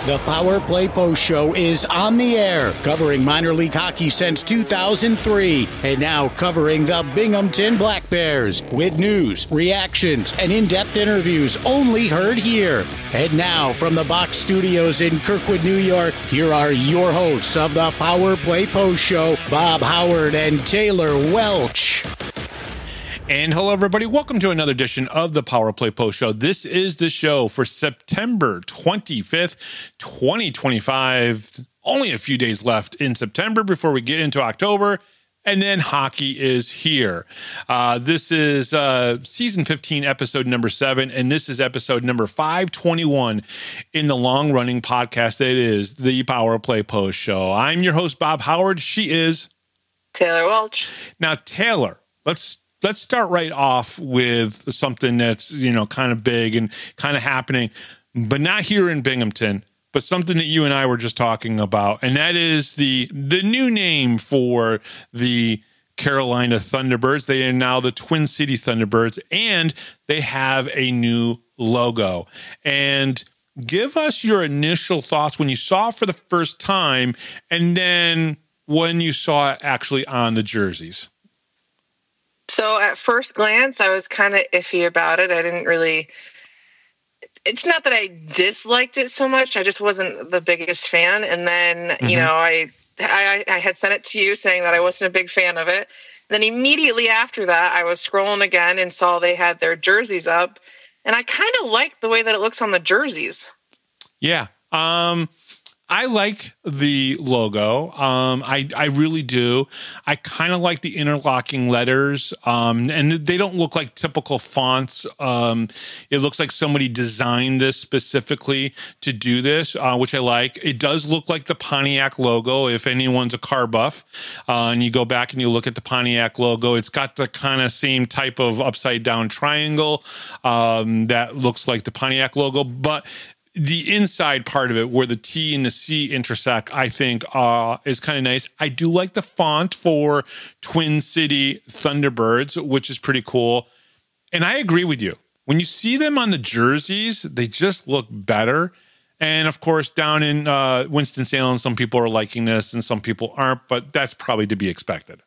The Power Play Post Show is on the air, covering minor league hockey since 2003, and now covering the Binghamton Black Bears with news, reactions, and in-depth interviews only heard here. And now, from the Box Studios in Kirkwood, New York, here are your hosts of the Power Play Post Show, Bob Howard and Taylor Welch. And hello, everybody. Welcome to another edition of the Power Play Post Show. This is the show for September 25th, 2025. Only a few days left in September before we get into October, and then hockey is here. This is season 15, episode number 7, and this is episode number 521 in the long-running podcast that is the Power Play Post Show. I'm your host, Bob Howard. She is Taylor Welch. Now, Taylor, let's start right off with something that's, kind of big and kind of happening, but not here in Binghamton, but something that you and I were just talking about. And that is the new name for the Carolina Thunderbirds. They are now the Twin City Thunderbirds, and they have a new logo. And give us your initial thoughts when you saw it for the first time, and then when you saw it actually on the jerseys. So at first glance, I was kind of iffy about it. I didn't really, it's not that I disliked it so much. I just wasn't the biggest fan. And then, I had sent it to you saying that I wasn't a big fan of it. And then immediately after that, I was scrolling again and saw they had their jerseys up. And I kind of liked the way that it looks on the jerseys. Yeah. I like the logo. I really do. I kind of like the interlocking letters, and they don't look like typical fonts. It looks like somebody designed this specifically to do this, which I like. It does look like the Pontiac logo. If anyone's a car buff, and you go back and you look at the Pontiac logo, it's got the kind of same type of upside down triangle that looks like the Pontiac logo, but the inside part of it, where the T and the C intersect, I think is kind of nice. I do like the font for Twin City Thunderbirds, which is pretty cool. And I agree with you. When you see them on the jerseys, they just look better. And, of course, down in Winston-Salem, some people are liking this and some people aren't, but that's probably to be expected.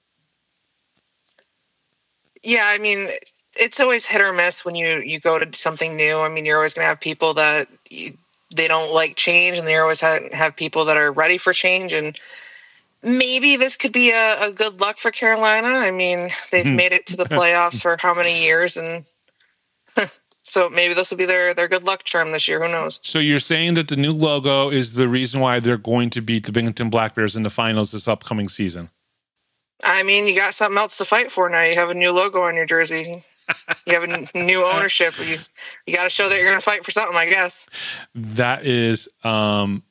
Yeah, I mean, it's always hit or miss when you go to something new. I mean, you're always going to have people that they don't like change, and they always have people that are ready for change. And maybe this could be a good luck for Carolina. I mean, they've made it to the playoffs for how many years, and so maybe this will be their good luck charm this year. Who knows? So you're saying that the new logo is the reason why they're going to beat the Binghamton Black Bears in the finals this upcoming season? I mean, you got something else to fight for now. You have a new logo on your jersey. You have a new ownership. You got to show that you're going to fight for something, I guess. That is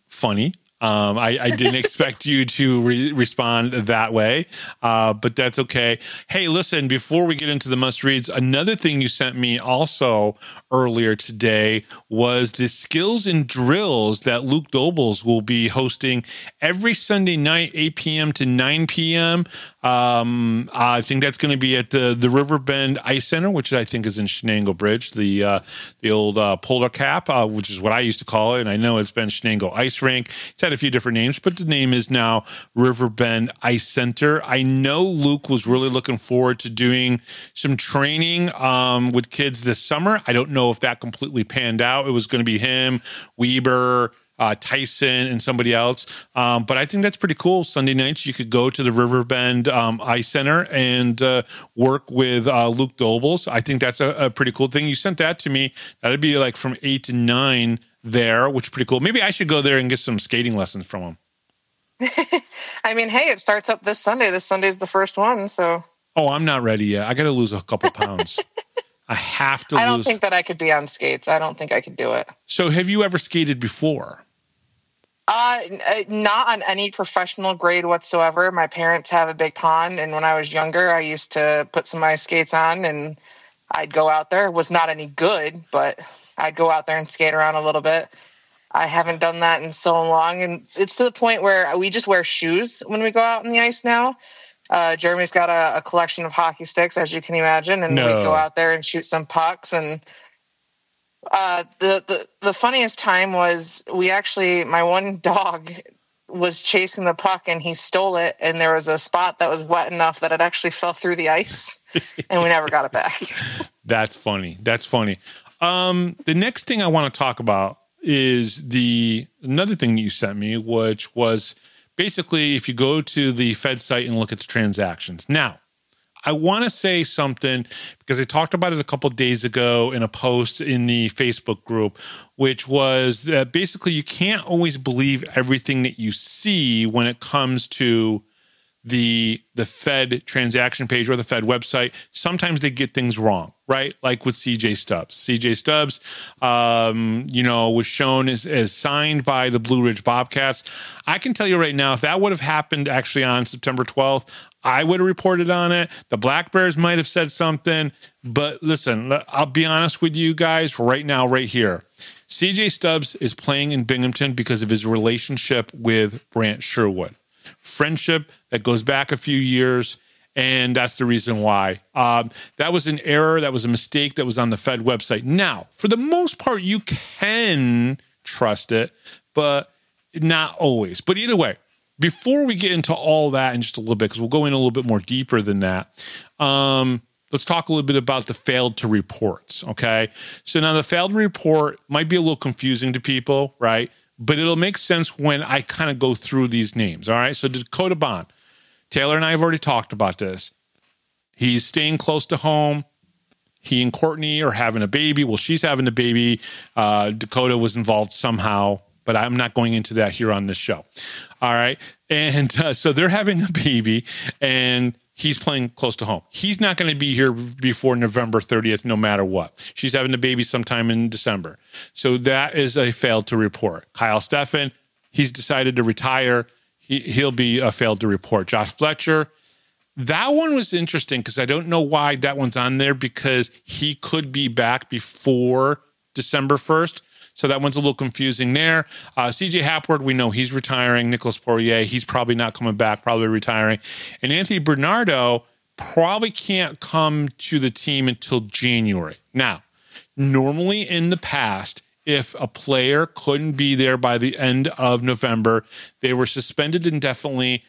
funny. I didn't expect you to respond that way, but that's okay. Hey, listen, before we get into the must-reads, another thing you sent me also earlier today was the skills and drills that Luke Dobles will be hosting every Sunday night, 8 p.m. to 9 p.m. I think that's going to be at the Riverbend Ice Center, which I think is in Shenango Bridge, the old Polar Cap, which is what I used to call it. And I know it's been Shenango Ice Rink. It's had a few different names, but the name is now Riverbend Ice Center. I know Luke was really looking forward to doing some training with kids this summer. I don't know if that completely panned out. It was going to be him, Weber, Tyson, and somebody else. But I think that's pretty cool. Sunday nights, you could go to the Riverbend Ice Center and work with Luke Dobles. I think that's a pretty cool thing. You sent that to me. That'd be like from 8 to 9 there, which is pretty cool. Maybe I should go there and get some skating lessons from him. I mean, hey, it starts up this Sunday. This Sunday's the first one, so. Oh, I'm not ready yet. I got to lose a couple pounds. I have to lose. I don't think that I could be on skates. I don't think I could do it. So have you ever skated before? Not on any professional grade whatsoever. My parents have a big pond, and when I was younger, I used to put some ice skates on, and I'd go out there. It was not any good, but I'd go out there and skate around a little bit. I haven't done that in so long, and it's to the point where we just wear shoes when we go out on the ice now. Jeremy's got a collection of hockey sticks, as you can imagine, and we go out there and shoot some pucks, and The funniest time was my one dog was chasing the puck and he stole it, and there was a spot that was wet enough that it actually fell through the ice, and we never got it back. That's funny. The next thing I want to talk about is another thing you sent me, which was basically if you go to the Fed site and look at the transactions. Now, I want to say something because I talked about it a couple of days ago in a post in the Facebook group, which was that basically you can't always believe everything that you see when it comes to the Fed transaction page or the Fed website. Sometimes they get things wrong, right? Like with CJ Stubbs. CJ Stubbs, was shown as signed by the Blue Ridge Bobcats. I can tell you right now, if that would have happened actually on September 12th, I would have reported on it. The Black Bears might have said something. But listen, I'll be honest with you guys right now, right here. CJ Stubbs is playing in Binghamton because of his relationship with Brant Sherwood. Friendship that goes back a few years, and that's the reason why. That was an error. That was a mistake that was on the Fed website. Now, for the most part, you can trust it, but not always. But either way, before we get into all that in just a little bit, because we'll go in a little bit more deeper than that, let's talk a little bit about the failed to reports, okay? So now the failed report might be a little confusing to people, right? But it'll make sense when I kind of go through these names, all right? So Dakota Bond, Taylor and I have already talked about this. He's staying close to home. He and Courtney are having a baby. Well, she's having a baby. Dakota was involved somehow, but I'm not going into that here on this show, all right? And so they're having a baby, and he's playing close to home. He's not going to be here before November 30th, no matter what. She's having a baby sometime in December. So that is a failed to report. Kyle Steffen, he's decided to retire. He'll be a failed to report. Josh Fletcher, that one was interesting because I don't know why that one's on there because he could be back before December 1st. So that one's a little confusing there. CJ Hapward, we know he's retiring. Nicholas Poirier, he's probably not coming back, probably retiring. And Anthony Bernardo probably can't come to the team until January. Now, normally in the past, if a player couldn't be there by the end of November, they were suspended indefinitely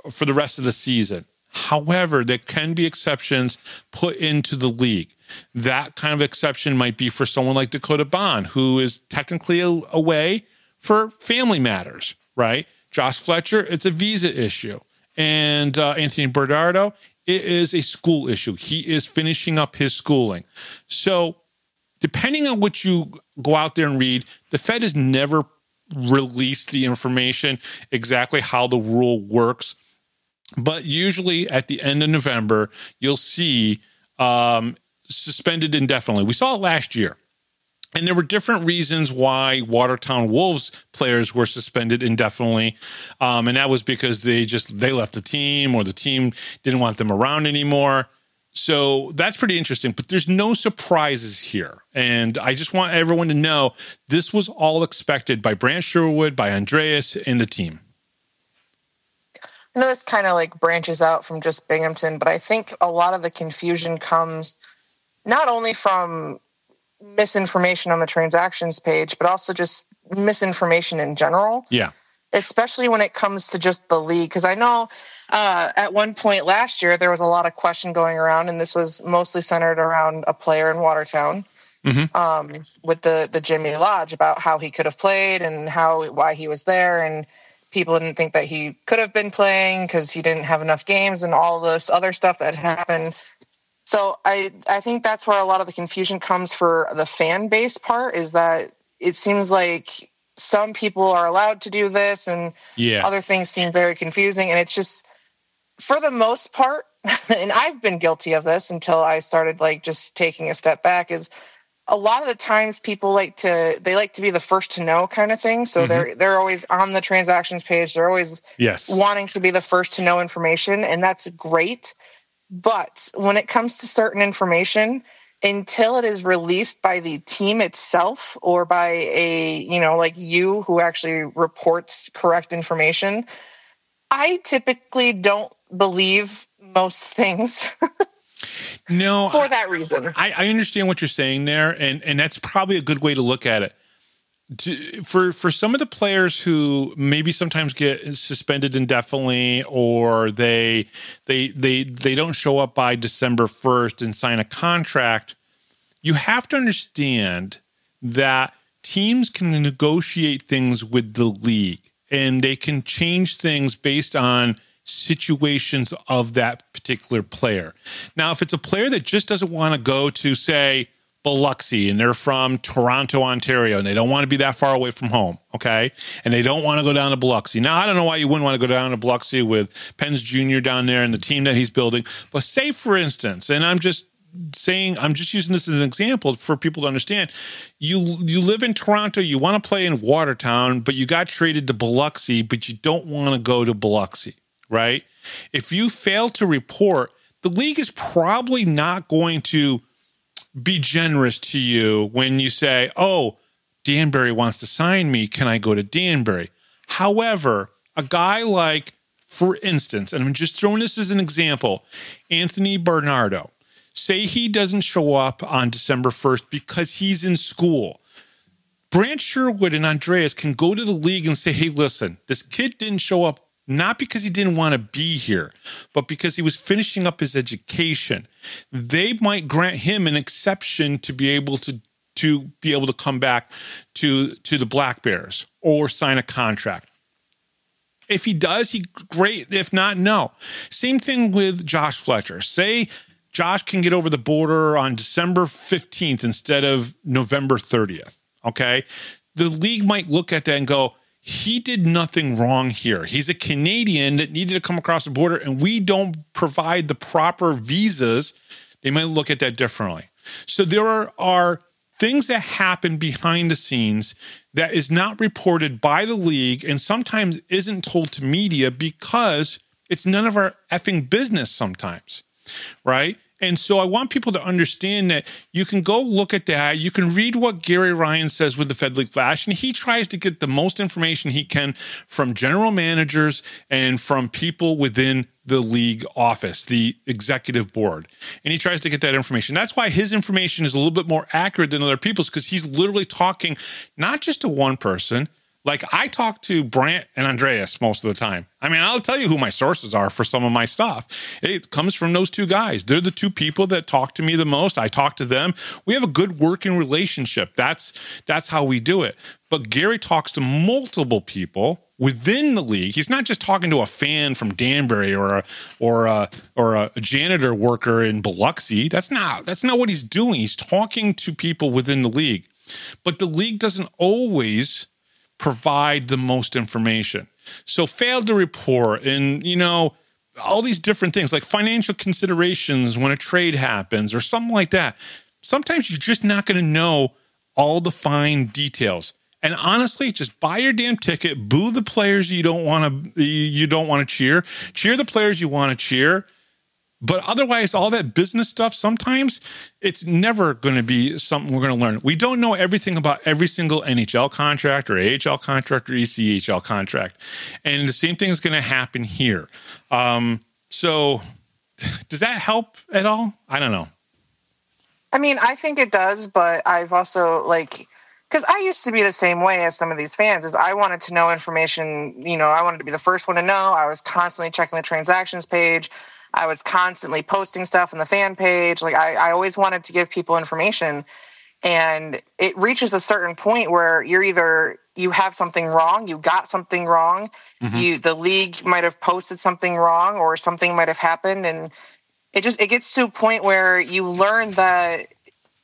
for the rest of the season. However, there can be exceptions put into the league. That kind of exception might be for someone like Dakota Bond, who is technically away for family matters, right? Josh Fletcher, it's a visa issue. And Anthony Bernardo, it is a school issue. He is finishing up his schooling. So depending on what you go out there and read, the Fed has never released the information exactly how the rule works. But usually at the end of November, you'll see suspended indefinitely. We saw it last year. And there were different reasons why Watertown Wolves players were suspended indefinitely. And that was because they left the team or the team didn't want them around anymore. So that's pretty interesting. But there's no surprises here. And I just want everyone to know this was all expected by Brant Sherwood, by Andreas, and the team. I know this kind of like branches out from just Binghamton, but I think a lot of the confusion comes not only from misinformation on the transactions page, but also just misinformation in general. Yeah. Especially when it comes to just the league. Because I know at one point last year, there was a lot of question going around, and this was mostly centered around a player in Watertown with the Jimmy Lodge about how he could have played and why he was there. And people didn't think that he could have been playing because he didn't have enough games and all this other stuff that happened. So I think that's where a lot of the confusion comes for the fan base part, is that it seems like some people are allowed to do this and other things seem very confusing. And it's just, for the most part, and I've been guilty of this until I started like just taking a step back, is a lot of the times people like to be the first to know kind of thing. So they're always on the transactions page. They're always wanting to be the first to know information, and that's great. But when it comes to certain information, until it is released by the team itself or by like you who actually reports correct information, I typically don't believe most things. No, for that reason. I understand what you're saying there, and that's probably a good way to look at it. For some of the players who maybe sometimes get suspended indefinitely, or they don't show up by December 1st and sign a contract, you have to understand that teams can negotiate things with the league, and they can change things based on situations of that particular player. Now, if it's a player that just doesn't want to go to, say, Biloxi, and they're from Toronto, Ontario, and they don't want to be that far away from home, okay? And they don't want to go down to Biloxi. Now, I don't know why you wouldn't want to go down to Biloxi with Pence Jr. down there and the team that he's building. But say, for instance, and I'm just using this as an example for people to understand, you live in Toronto, you want to play in Watertown, but you got traded to Biloxi, but you don't want to go to Biloxi, right? If you fail to report, the league is probably not going to be generous to you when you say, oh, Danbury wants to sign me. Can I go to Danbury? However, a guy like, for instance, and I'm just throwing this as an example, Anthony Bernardo, say he doesn't show up on December 1st because he's in school. Brant Sherwood and Andreas can go to the league and say, hey, listen, this kid didn't show up not because he didn't want to be here, but because he was finishing up his education. They might grant him an exception to be able to come back to the Black Bears or sign a contract. If he does, great. If not, no. Same thing with Josh Fletcher. Say Josh can get over the border on December 15th instead of November 30th, okay? The league might look at that and go, he did nothing wrong here. He's a Canadian that needed to come across the border, and we don't provide the proper visas. They might look at that differently. So there are things that happen behind the scenes that is not reported by the league and sometimes isn't told to media because it's none of our effing business sometimes, right? And so I want people to understand that you can go look at that. You can read what Gary Ryan says with the Fed League Flash, and he tries to get the most information he can from general managers and from people within the league office, the executive board. And he tries to get that information. That's why his information is a little bit more accurate than other people's, because he's literally talking not just to one person. Like, I talk to Brant and Andreas most of the time. I mean, I'll tell you who my sources are for some of my stuff. It comes from those two guys. They're the two people that talk to me the most. I talk to them. We have a good working relationship. That's how we do it. But Gary talks to multiple people within the league. He's not just talking to a fan from Danbury or a janitor worker in Biloxi. That's not what he's doing. He's talking to people within the league. But the league doesn't always provide the most information. So failed to report, and, all these different things like financial considerations when a trade happens or something like that. Sometimes you're just not going to know all the fine details. And honestly, just buy your damn ticket, boo the players you don't want to cheer the players you want to cheer. But otherwise, all that business stuff, sometimes it's never going to be something we're going to learn. We don't know everything about every single NHL contract or AHL contract or ECHL contract. And the same thing is going to happen here. So does that help at all? I don't know. I mean, I think it does, but I've also, because I used to be the same way as some of these fans, is I wanted to know information. I wanted to be the first one to know. I was constantly checking the transactions page. I was constantly posting stuff on the fan page. I always wanted to give people information, and it reaches a certain point where you have something wrong, you got something wrong, the league might have posted something wrong, or something might have happened, and it gets to a point where you learn that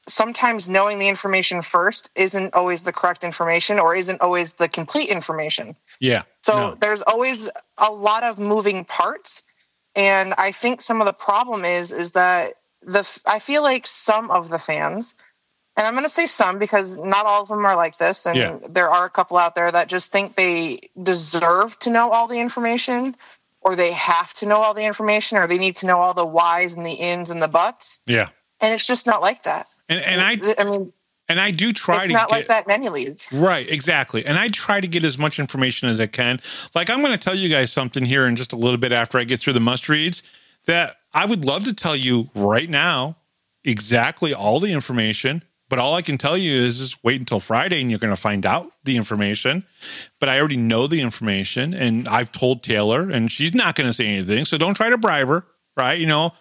sometimes knowing the information first isn't always the correct information, or isn't always the complete information. Yeah. So there's always a lot of moving parts. And I think some of the problem is that I feel like some of the fans, and I'm going to say some because not all of them are like this, and there are a couple out there that just think they deserve to know all the information, or they have to know all the information, or they need to know all the whys and the ins and the buts. Yeah. And it's just not like that. And I do try to get... It's not like that in any league. Right, exactly. And I try to get as much information as I can. I'm going to tell you guys something here in just a little bit after I get through the must-reads, that I would love to tell you right now exactly all the information, but all I can tell you is just wait until Friday and you're going to find out the information. But I already know the information, and I've told Taylor, and she's not going to say anything. So don't try to bribe her, right? You know,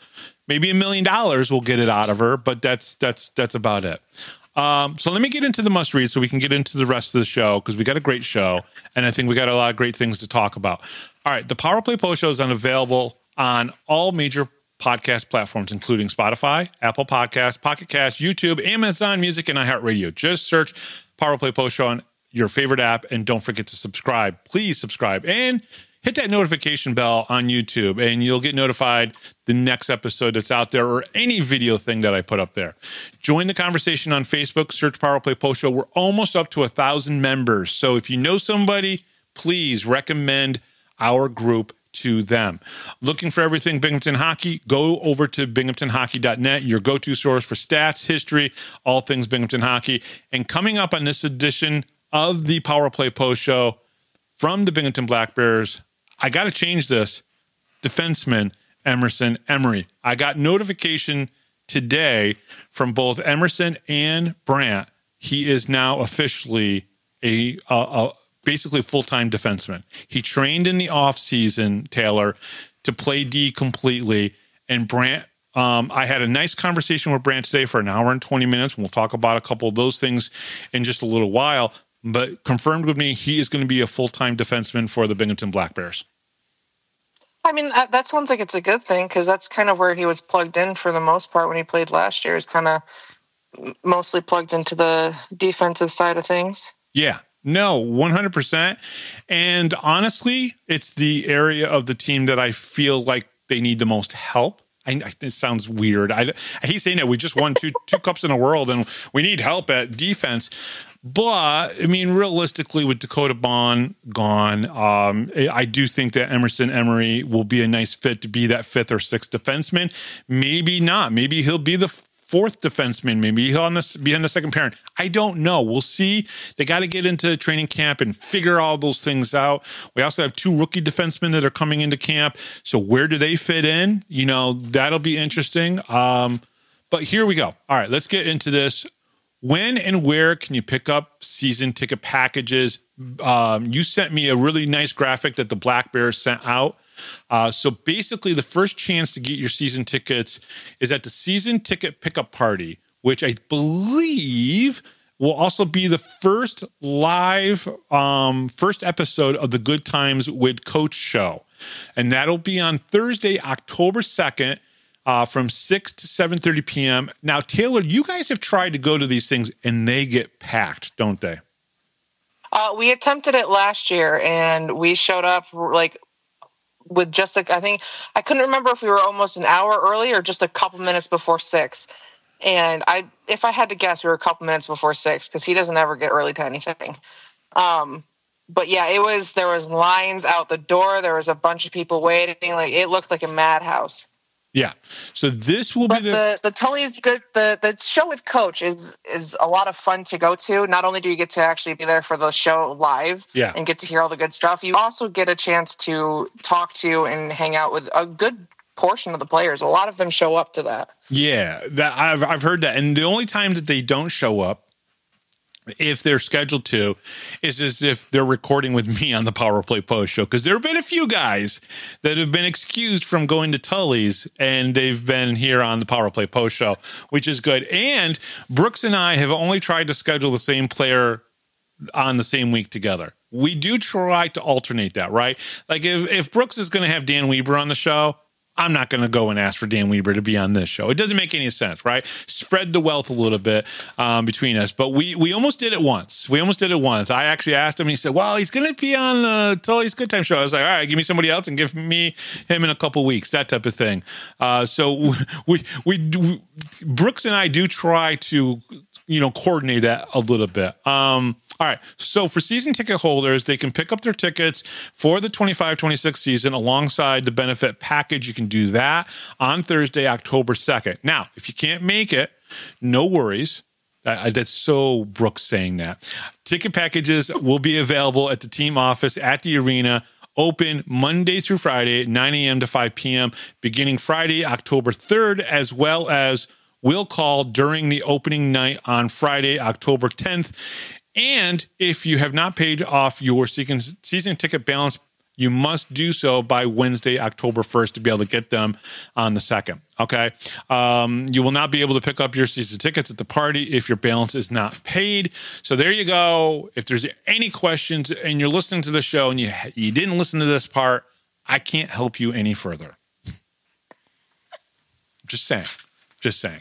maybe $1 million will get it out of her, but that's about it. So let me get into the must read so we can get into the rest of the show, because we got a great show, and I think we got a lot of great things to talk about. All right, the Power Play Post Show is unavailable on all major podcast platforms, including Spotify, Apple Podcasts, Pocket Cast, YouTube, Amazon Music, and iHeartRadio. Just search Power Play Post Show on your favorite app, and don't forget to subscribe. Please subscribe and hit that notification bell on YouTube, and you'll get notified the next episode that's out there, or any video thing that I put up there. Join the conversation on Facebook. Search Power Play Post Show. We're almost up to 1,000 members. So if you know somebody, please recommend our group to them. Looking for everything Binghamton Hockey? Go over to binghamtonhockey.net, your go-to source for stats, history, all things Binghamton Hockey. And coming up on this edition of the Power Play Post Show from the Binghamton Black Bears, I got to change this, defenseman Emerson Emery. I got notification today from both Emerson and Brant. He is now officially a basically full-time defenseman. He trained in the off-season, Taylor, to play D completely. And Brant, I had a nice conversation with Brant today for 1 hour and 20 minutes, and we'll talk about a couple of those things in just a little while. But confirmed with me, he is going to be a full-time defenseman for the Binghamton Black Bears. I mean, that sounds like it's a good thing, because that's kind of where he was plugged in for the most part when he played last year. Is kind of mostly plugged into the defensive side of things. Yeah. No, 100%. And honestly, it's the area of the team that I feel like they need the most help. It sounds weird. I hate saying that. We just won two cups in the world, and we need help at defense. But, I mean, realistically, with Dakota Bond gone, I do think that Emerson Emery will be a nice fit to be that 5th or 6th defenseman. Maybe not. Maybe he'll be the 4th defenseman. Maybe he'll be on the second pairing. I don't know. We'll see. They got to get into training camp and figure all those things out. We also have 2 rookie defensemen that are coming into camp. So where do they fit in? You know, that'll be interesting. But here we go. All right, let's get into this. When and where can you pick up season ticket packages? You sent me a really nice graphic that the Black Bears sent out. So basically, the first chance to get your season tickets is at the season ticket pickup party, which I believe will also be the first live, first episode of the Good Times with Coach show. And that'll be on Thursday, October 2nd. From 6 to 7:30 p.m. Now, Taylor, you guys have tried to go to these things, and they get packed, don't they? We attempted it last year, and we showed up like with just I think I couldn't remember if we were almost an hour early or just a couple minutes before 6. And if I had to guess, we were a couple minutes before 6, because he doesn't ever get early to anything. But yeah, there was lines out the door. There was a bunch of people waiting. Like, it looked like a madhouse. Yeah. So this will be the Tully's good. The show with Coach is a lot of fun to go to. Not only do you get to actually be there for the show live, and get to hear all the good stuff, you also get a chance to talk to and hang out with a good portion of the players. A lot of them show up to that. Yeah, that I've heard that. And the only time that they don't show up, if they're scheduled to, is as if they're recording with me on the Power Play Post Show. Because there have been a few guys that have been excused from going to Tully's, and they've been here on the Power Play Post Show, which is good. And Brooks and I have only tried to schedule the same player on the same week together. We do try to alternate that, right? Like if Brooks is going to have Dan Weber on the show, I'm not going to go and ask for Dan Weber to be on this show. It doesn't make any sense, right? Spread the wealth a little bit between us. But we almost did it once. I actually asked him, and he said, well, he's going to be on the Tully's Good Time show. I was like, all right, give me somebody else and give him in a couple weeks, that type of thing. So we Brooks and I do try to, coordinate that a little bit. All right, so for season ticket holders, they can pick up their tickets for the 25-26 season alongside the benefit package. You can do that on Thursday, October 2nd. Now, if you can't make it, no worries. That's so Brooks saying that. Ticket packages will be available at the team office at the arena open Monday through Friday at 9 a.m. to 5 p.m., beginning Friday, October 3rd, as well as will call during the opening night on Friday, October 10th. And if you have not paid off your season ticket balance, you must do so by Wednesday, October 1st to be able to get them on the 2nd. Okay. You will not be able to pick up your season tickets at the party if your balance is not paid. So there you go. If there's any questions and you're listening to the show and you didn't listen to this part, I can't help you any further. Just saying.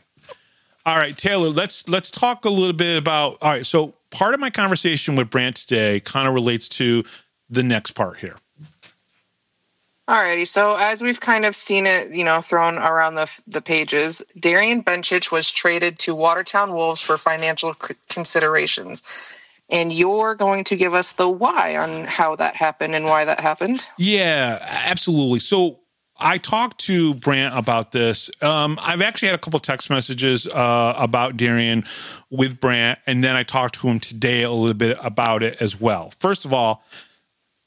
All right, Taylor, let's talk a little bit about, all right, so part of my conversation with Brant today kind of relates to the next part here. Alrighty, so as we've kind of seen it, thrown around the pages, Darion Benchich was traded to Watertown Wolves for financial considerations. And you're going to give us the why on how that happened and why that happened? Yeah, absolutely. So I talked to Brant about this. I've actually had a couple text messages about Darion with Brant, and then I talked to him today a little bit about it as well. First of all,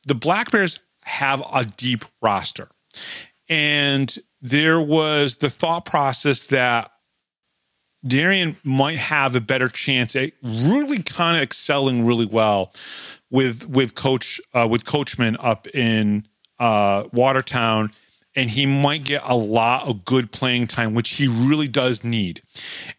the Black Bears have a deep roster. And there was the thought process that Darion might have a better chance at really kind of excelling really well with Coachman up in Watertown, and he might get a lot of good playing time, which he really does need.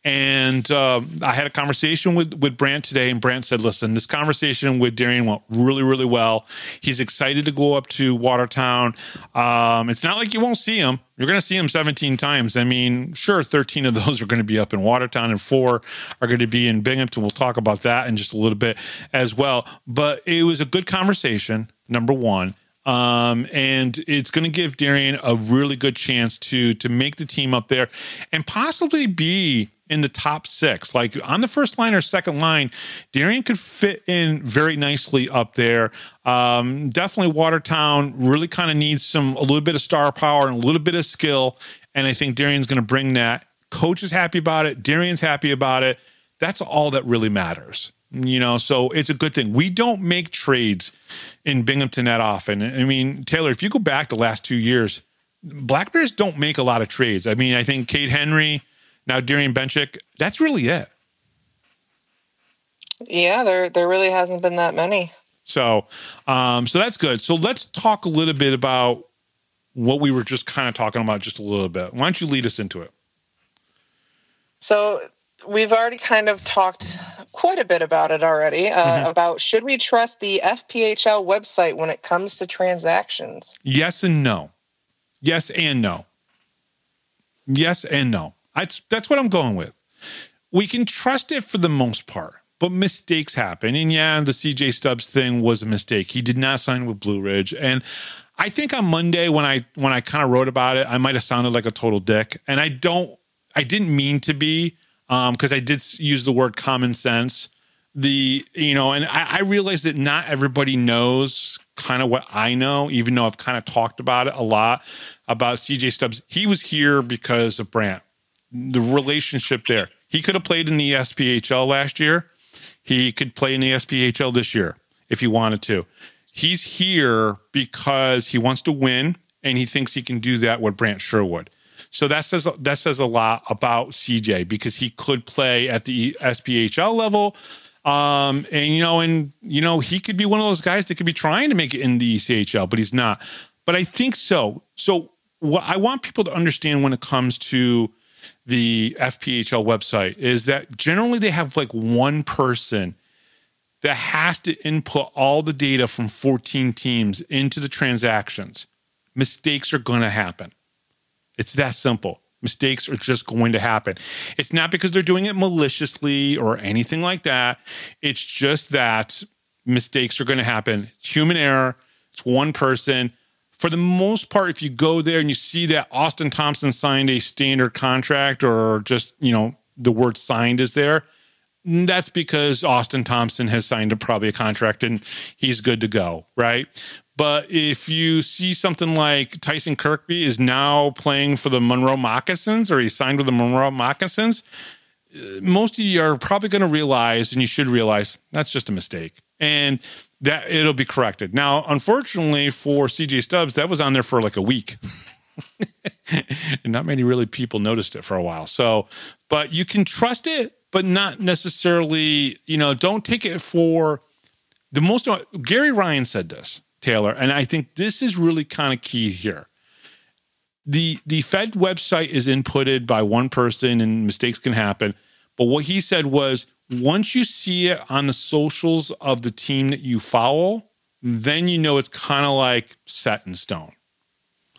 And I had a conversation with Brant today, and Brant said, listen, this conversation with Darion went really, really well. He's excited to go up to Watertown. It's not like you won't see him. You're going to see him 17 times. I mean, sure, 13 of those are going to be up in Watertown and 4 are going to be in Binghamton. We'll talk about that in just a little bit as well. But it was a good conversation, number one. And it's going to give Darion a really good chance to make the team up there and possibly be in the top 6. Like on the first line or second line, Darion could fit in very nicely up there. Definitely Watertown really kind of needs a little bit of star power and a little bit of skill. And I think Darion's going to bring that. Coach is happy about it. Darion's happy about it. That's all that really matters. So it's a good thing. We don't make trades in Binghamton that often. I mean, Taylor, if you go back the last 2 years, Black Bears don't make a lot of trades. I mean, I think Cade Henry, now Darion Benchich, that's really it. Yeah, there really hasn't been that many. So that's good. So let's talk a little bit about what we were just kind of talking about just a little bit. Why don't you lead us into it? So we've already kind of talked quite a bit about it already, about should we trust the FPHL website when it comes to transactions? Yes and no. Yes and no. Yes and no. That's what I'm going with. We can trust it for the most part, but mistakes happen. And yeah, the CJ Stubbs thing was a mistake. He did not sign with Blue Ridge. And I think on Monday when I kind of wrote about it, I might have sounded like a total dick. And I didn't mean to be. Because I did use the word common sense. And I realized that not everybody knows kind of what I know, even though I've kind of talked about it a lot about CJ Stubbs. He was here because of Brant. The relationship there. He could have played in the SPHL last year. He could play in the SPHL this year if he wanted to. He's here because he wants to win, and he thinks he can do that with Brant Sherwood. So that says a lot about CJ because he could play at the SPHL level. He could be one of those guys that could be trying to make it in the ECHL, but he's not. But I think so. So what I want people to understand when it comes to the FPHL website is that generally they have like one person that has to input all the data from 14 teams into the transactions. Mistakes are going to happen. It's that simple. Mistakes are just going to happen. It's not because they're doing it maliciously or anything like that. It's just that mistakes are going to happen. It's human error. It's one person. For the most part, if you go there and you see that Austin Thompson signed a standard contract or just, the word signed is there, that's because Austin Thompson has signed probably a contract and he's good to go, right? But if you see something like Tyson Kirkby is now playing for the Monroe Moccasins or he signed with the Monroe Moccasins, most of you are probably going to realize, and you should realize, that's just a mistake. And that it'll be corrected. Now, unfortunately for CJ Stubbs, that was on there for like a week. And not many really people noticed it for a while. So, but you can trust it, but not necessarily, don't take it for the most. Gary Ryan said this, Taylor, and I think this is really kind of key here. The Fed website is inputted by one person and mistakes can happen. But what he said was, once you see it on the socials of the team that you follow, then it's kind of like set in stone.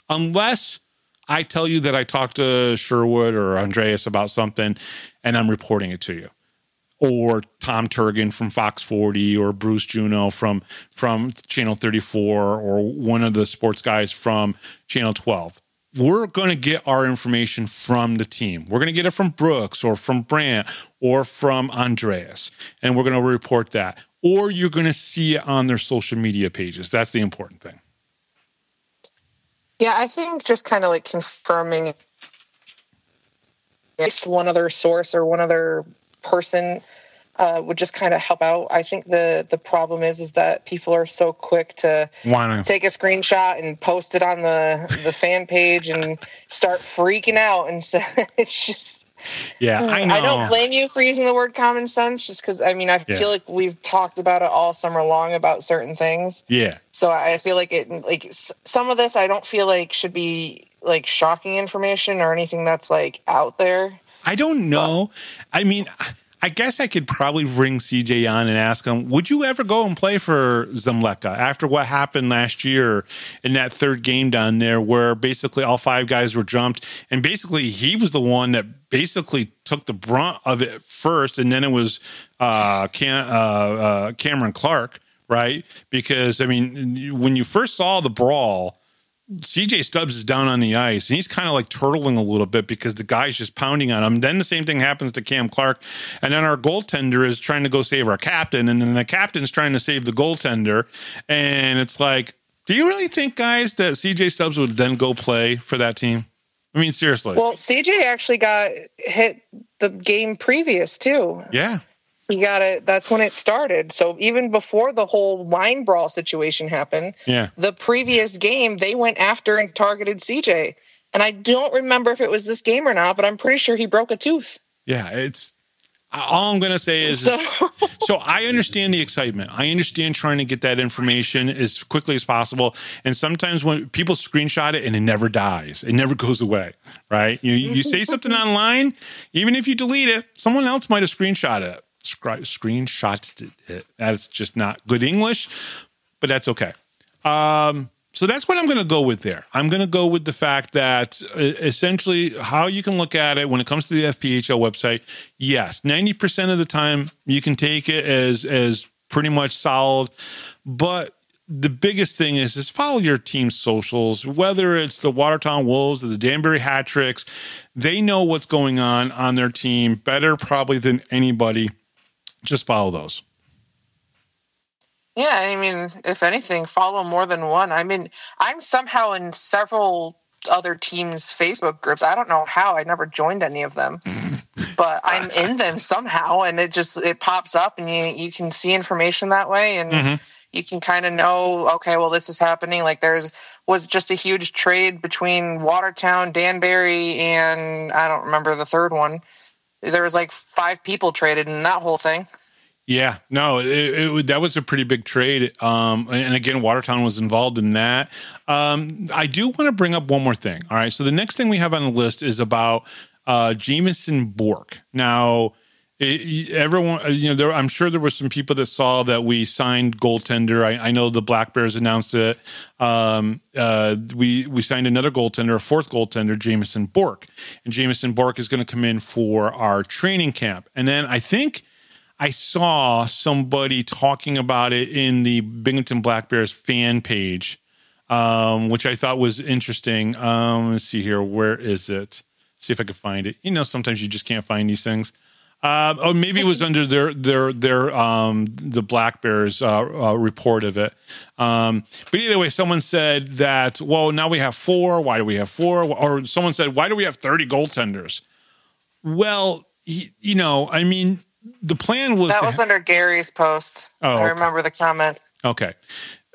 Unless I tell you that I talked to Sherwood or Andreas about something and I'm reporting it to you. Or Tom Turgan from Fox 40 or Bruce Juno from Channel 34 or one of the sports guys from Channel 12. We're going to get our information from the team. We're going to get it from Brooks or from Brandt or from Andreas, and we're going to report that. Or you're going to see it on their social media pages. That's the important thing. Yeah, I think just kind of like confirming at least one other source or one other person would just kind of help out. I think the problem is that people are so quick to take a screenshot and post it on the fan page and start freaking out. And so it's just, yeah, I know. I don't blame you for using the word common sense, just because, I feel like we've talked about it all summer long about certain things. Yeah. So I feel like some of this, I don't feel like should be like shocking information or anything that's like out there. I don't know. I guess I could probably bring CJ on and ask him, would you ever go and play for Zemleka after what happened last year in that third game down there where basically all five guys were jumped and basically he was the one that basically took the brunt of it first, and then it was Cameron Clark, right? Because, when you first saw the brawl, CJ Stubbs is down on the ice, and he's kind of like turtling a little bit because the guy's just pounding on him. Then the same thing happens to Cam Clark, and then our goaltender is trying to go save our captain, and then the captain's trying to save the goaltender. And it's like, do you really think, guys, that CJ Stubbs would then go play for that team? Seriously. Well, CJ actually got hit the game previous, too. Yeah. He got it. That's when it started. So even before the whole line brawl situation happened, the previous game, they went after and targeted CJ. And I don't remember if it was this game or not, but I'm pretty sure he broke a tooth. Yeah, it's all I'm going to say is, so I understand the excitement. I understand trying to get that information as quickly as possible. And sometimes when people screenshot it and it never dies, it never goes away, right? You say something online, even if you delete it, someone else might have screenshot it. Screenshot it. That's just not good English, but that's okay. So that's what I'm going to go with there. I'm going to go with the fact that essentially how you can look at it when it comes to the FPHL website, yes, 90% of the time you can take it as pretty much solid, but the biggest thing is follow your team's socials, whether it's the Watertown Wolves or the Danbury Hat Tricks. They know what's going on their team better probably than anybody. Just follow those. Yeah, if anything, follow more than one. I'm somehow in several other teams' Facebook groups. I don't know how. I never joined any of them. But I'm in them somehow, and it pops up, and you can see information that way, and you can kind of know, okay, well, this is happening. Like was just a huge trade between Watertown, Danbury, and I don't remember the third one. There was like 5 people traded in that whole thing. Yeah, no, that was a pretty big trade. And again, Watertown was involved in that. I do want to bring up one more thing. All right. So the next thing we have on the list is about Jamison Bork. Now, everyone, I'm sure there were some people that saw that we signed goaltender. I know the Black Bears announced it. We signed another goaltender, a fourth goaltender, Jamison Bork. And Jamison Bork is going to come in for our training camp. And then I think I saw somebody talking about it in the Binghamton Black Bears fan page, which I thought was interesting. Let's see here. Where is it? See if I can find it. Sometimes you just can't find these things. Maybe it was under their the Black Bears report of it. But either way, someone said that, well, now we have 4. Why do we have 4? Or someone said, why do we have 30 goaltenders? Well, the plan was... That was under Gary's post. I remember the comment. Okay.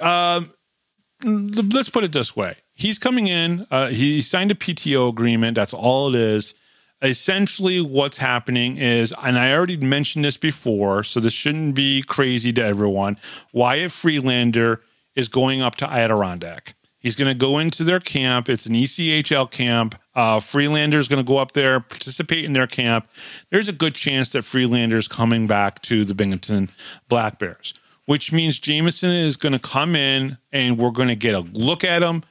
Let's put it this way. He's coming in. He signed a PTO agreement. That's all it is. Essentially, what's happening is, and I already mentioned this before, so this shouldn't be crazy to everyone. Wyatt Freelander is going up to Adirondack. He's going to go into their camp. It's an ECHL camp. Freelander is going to go up there, participate in their camp. There's a good chance that Freelander is coming back to the Binghamton Black Bears, which means Jameson is going to come in and we're going to get a look at him.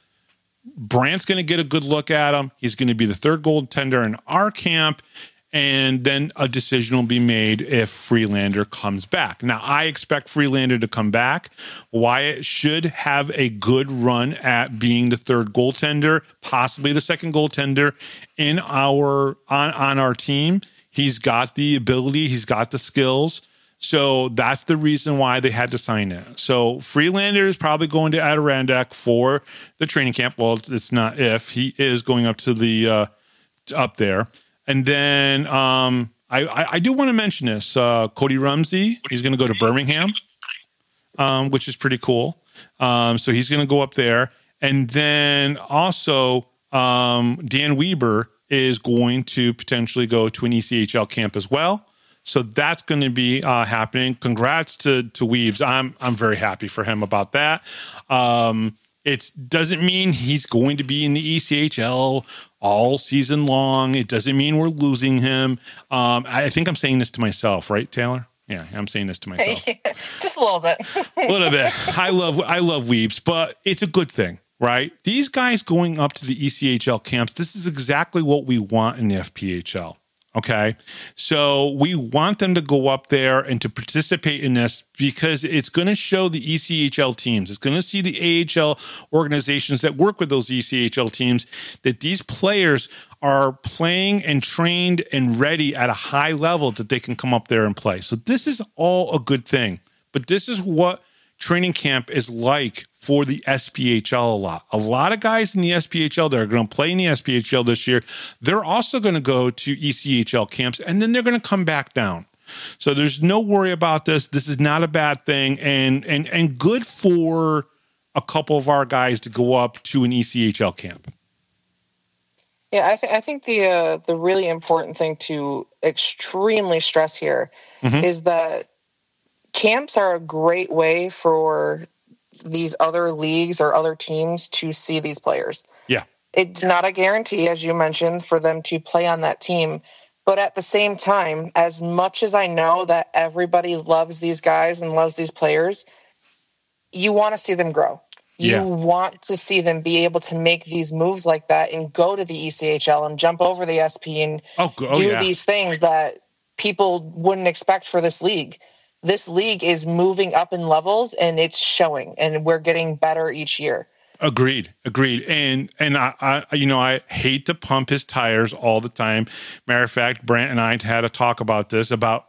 Brant's going to get a good look at him. He's going to be the third goaltender in our camp. And then a decision will be made if Freelander comes back. Now, I expect Freelander to come back. Wyatt should have a good run at being the third goaltender, possibly the second goaltender in on our team. He's got the ability. He's got the skills. So that's the reason why they had to sign it. So Freelander is probably going to Adirondack for the training camp. Well, it's not if. He is going up to the up there. And then I do want to mention this. Cody Rumsey, he's going to go to Birmingham, which is pretty cool. So he's going to go up there. And then also Dan Weber is going to potentially go to an ECHL camp as well. So that's going to be happening. Congrats to Weebs. I'm very happy for him about that. It doesn't mean he's going to be in the ECHL all season long. It doesn't mean we're losing him. I think I'm saying this to myself, right, Taylor? Yeah, I'm saying this to myself. Just a little bit. A little bit. I love Weebs, but it's a good thing, right? These guys going up to the ECHL camps, this is exactly what we want in the FPHL. Okay, so we want them to go up there and to participate in this because it's going to show the ECHL teams. It's going to see the AHL organizations that work with those ECHL teams that these players are playing and trained and ready at a high level that they can come up there and play. So this is all a good thing. But this is what training camp is like for the SPHL a lot. A lot of guys in the SPHL that are going to play in the SPHL this year, they're also going to go to ECHL camps, and then they're going to come back down. So there's no worry about this. This is not a bad thing, and good for a couple of our guys to go up to an ECHL camp. Yeah, I think the really important thing to extremely stress here is that camps are a great way for these other leagues or other teams to see these players. Yeah. It's not a guarantee, as you mentioned, for them to play on that team. But at the same time, as much as I know that everybody loves these guys and loves these players, you want to see them grow. You want to see them be able to make these moves like that and go to the ECHL and jump over the SP and do these things that people wouldn't expect for this league. This league is moving up in levels and it's showing, and we're getting better each year. Agreed. And I hate to pump his tires all the time. Matter of fact, Brant and I had a talk about this, about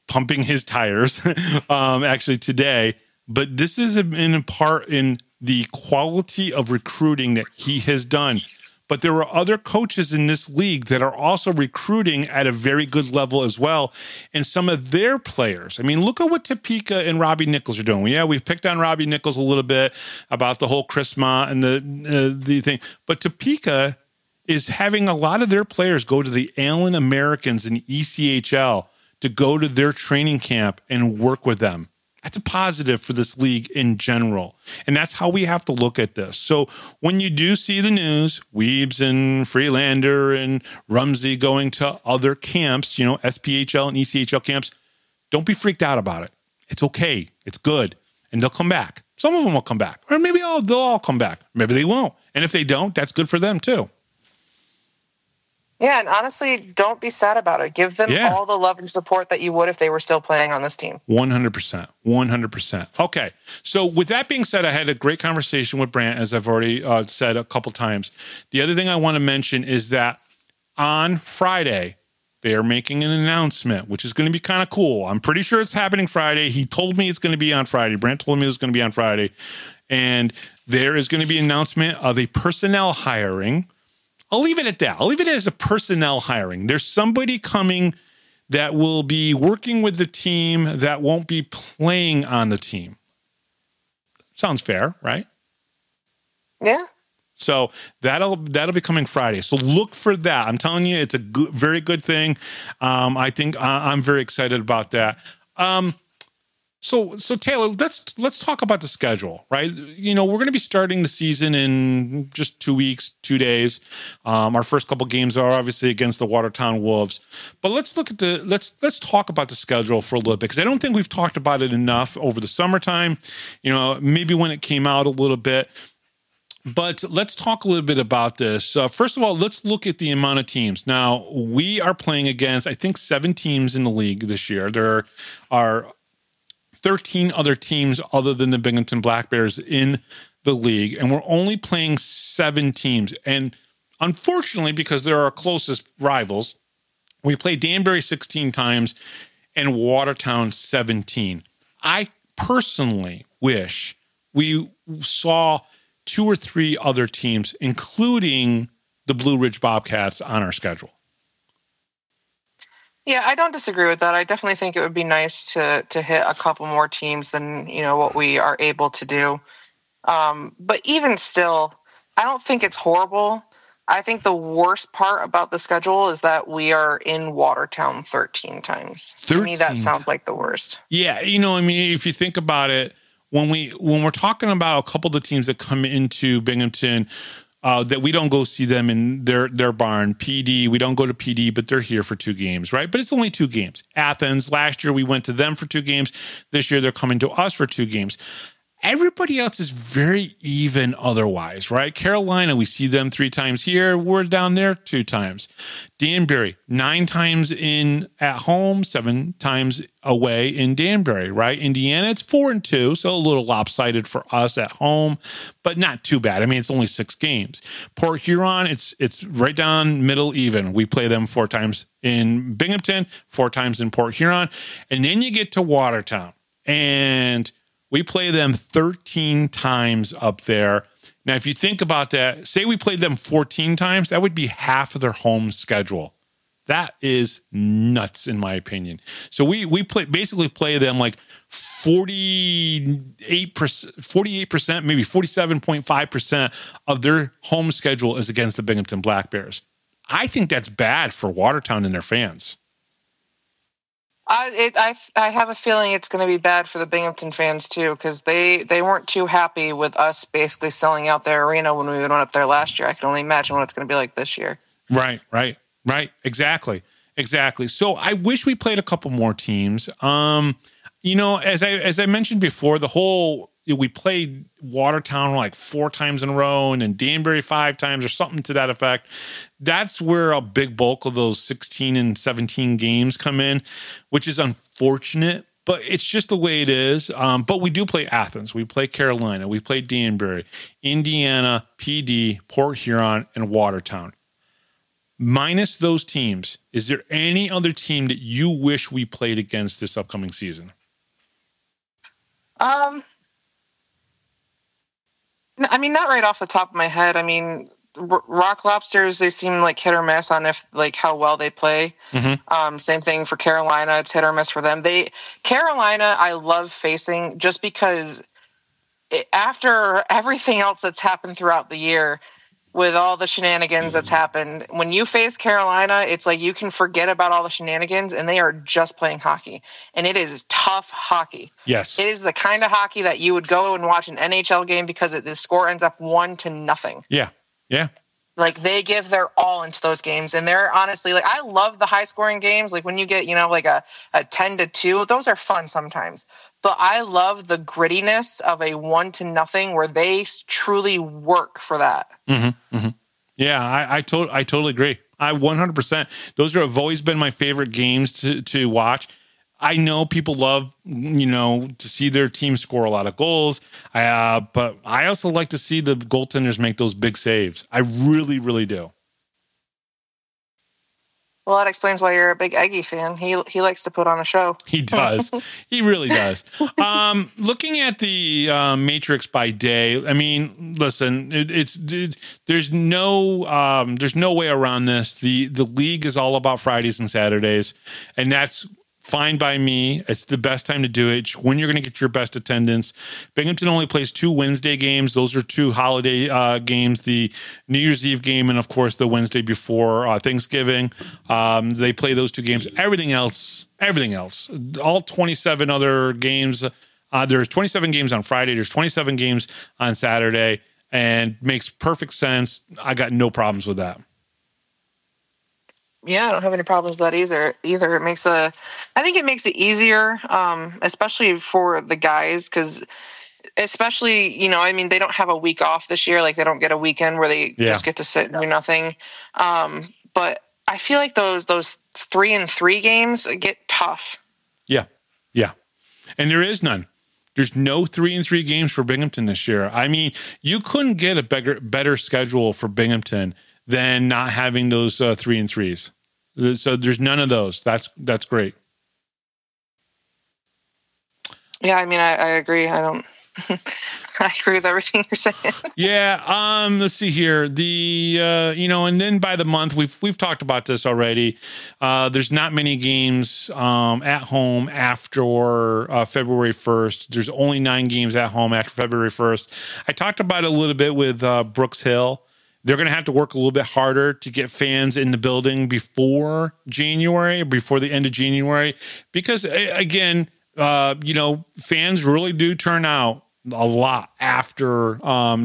pumping his tires actually today. But this is in part in the quality of recruiting that he has done. But there are other coaches in this league that are also recruiting at a very good level as well. And some of their players, I mean, look at what Topeka and Robbie Nichols are doing. Yeah, we've picked on Robbie Nichols a little bit about the whole Chris Ma and the thing. But Topeka is having a lot of their players go to the Allen Americans in ECHL to go to their training camp and work with them. That's a positive for this league in general. And that's how we have to look at this. So when you do see the news, Weebs and Freelander and Rumsey going to other camps, SPHL and ECHL camps, don't be freaked out about it. It's okay. It's good. And they'll come back. Some of them will come back. Or maybe they'll all come back. Maybe they won't. And if they don't, that's good for them too. Yeah, and honestly, don't be sad about it. Give them all the love and support that you would if they were still playing on this team. 100%. 100%. Okay, so with that being said, I had a great conversation with Brant, as I've already said a couple times. The other thing I want to mention is that on Friday, they are making an announcement, which is going to be kind of cool. I'm pretty sure it's happening Friday. He told me it's going to be on Friday. Brant told me it was going to be on Friday. And there is going to be an announcement of a personnel hiring. I'll leave it at that. I'll leave it as a personnel hiring. There's somebody coming that will be working with the team that won't be playing on the team. Sounds fair, right? Yeah. So that'll be coming Friday. So look for that. I'm telling you, it's a very good thing. I think I'm very excited about that. So Taylor, let's talk about the schedule, right? We're going to be starting the season in just 2 weeks, 2 days. Our first couple games are obviously against the Watertown Wolves, but let's talk about the schedule for a little bit, because I don't think we've talked about it enough over the summertime. Maybe when it came out a little bit. But let's talk a little bit about this. First of all, let's look at the amount of teams. Now, we are playing against, I think, 7 teams in the league this year. There are 13 other teams other than the Binghamton Black Bears in the league, and we're only playing 7 teams. And unfortunately, because they're our closest rivals, we play Danbury 16 times and Watertown 17. I personally wish we saw 2 or 3 other teams, including the Blue Ridge Bobcats, on our schedule. Yeah, I don't disagree with that. I definitely think it would be nice to hit a couple more teams than, what we are able to do. But even still, I don't think it's horrible. I think the worst part about the schedule is that we are in Watertown 13 times. 13. To me, that sounds like the worst. Yeah, if you think about it, when we're talking about a couple of the teams that come into Binghamton, that we don't go see them in their barn. PD, we don't go to PD, but they're here for 2 games, right? But it's only 2 games. Athens, last year we went to them for 2 games. This year they're coming to us for 2 games. Everybody else is very even otherwise, right? Carolina, we see them 3 times here. We're down there 2 times. Danbury, 9 times in at home, 7 times away in Danbury, right? Indiana, it's 4-2, so a little lopsided for us at home, but not too bad. It's only 6 games. Port Huron, it's right down middle even. We play them 4 times in Binghamton, 4 times in Port Huron, and then you get to Watertown, and we play them 13 times up there. Now, if you think about that, say we played them 14 times, that would be half of their home schedule. That is nuts, in my opinion. So we basically play them like 48%, maybe 47.5% of their home schedule is against the Binghamton Black Bears. I think that's bad for Watertown and their fans. I have a feeling it's going to be bad for the Binghamton fans too, because they weren't too happy with us basically selling out their arena when we went up there last year. I can only imagine what it's going to be like this year. Right. Exactly. So I wish we played a couple more teams. As I mentioned before, we played Watertown like 4 times in a row, and then Danbury 5 times or something to that effect. That's where a big bulk of those 16 and 17 games come in, which is unfortunate, but it's just the way it is. But we do play Athens. We play Carolina. We play Danbury, Indiana, PD, Port Huron, and Watertown. Minus those teams, is there any other team that you wish we played against this upcoming season? Not right off the top of my head. Rock Lobsters, they seem like hit or miss on how well they play. Mm-hmm. Same thing for Carolina. It's hit or miss for them. Carolina, I love facing just because after everything else that's happened throughout the year, with all the shenanigans that's happened, when you face Carolina, it's like you can forget about all the shenanigans and they are just playing hockey. And it is tough hockey. Yes. It is the kind of hockey that you would go and watch an NHL game because the score ends up 1-0. Yeah. Like, they give their all into those games. And they're honestly, I love the high scoring games. Like when you get, a 10-2, those are fun sometimes. But I love the grittiness of a 1-0 where they truly work for that. Mm-hmm, mm-hmm. Yeah, I totally agree. I 100%. Those have always been my favorite games to watch. I know people love, to see their team score a lot of goals. But I also like to see the goaltenders make those big saves. I really, really do. Well, that explains why you're a big Eggy fan. He likes to put on a show. He does. He really does. Looking at the matrix by day, listen, there's no way around this. The league is all about Fridays and Saturdays, and that's fine by me. It's the best time to do it. It's when you're going to get your best attendance. Binghamton only plays 2 Wednesday games. Those are 2 holiday games, the New Year's Eve game and, of course, the Wednesday before Thanksgiving. They play those 2 games. Everything else, all 27 other games. There's 27 games on Friday. There's 27 games on Saturday, and makes perfect sense. I got no problems with that. Yeah, I don't have any problems with that either. I think it makes it easier, especially for the guys, because especially, they don't have a week off this year. Like, they don't get a weekend where they just get to sit and do nothing. But I feel like those 3-3 games get tough. Yeah. And there is none. There's no 3-3 games for Binghamton this year. I mean, you couldn't get a better schedule for Binghamton than not having those 3-3s. So there's none of those. That's great. Yeah, I mean, I agree. I agree with everything you're saying. Yeah. Let's see here. And then by the month, we've talked about this already. There's not many games at home after February 1st. There's only 9 games at home after February 1st. I talked about it a little bit with Brooks Hill. They're going to have to work a little bit harder to get fans in the building before the end of January, because again, fans really do turn out a lot after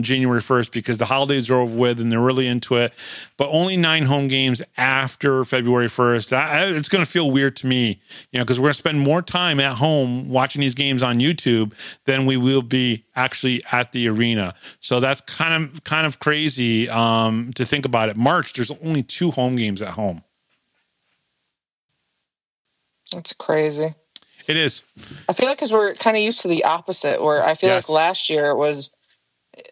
January 1st, because the holidays are over with and they're really into it. But only 9 home games after February 1st. It's going to feel weird to me, because we're going to spend more time at home watching these games on YouTube than we will be actually at the arena. So that's kind of crazy to think about it. March, there's only 2 home games at home. That's crazy. It is. I feel like because we're kind of used to the opposite, where I feel like last year it was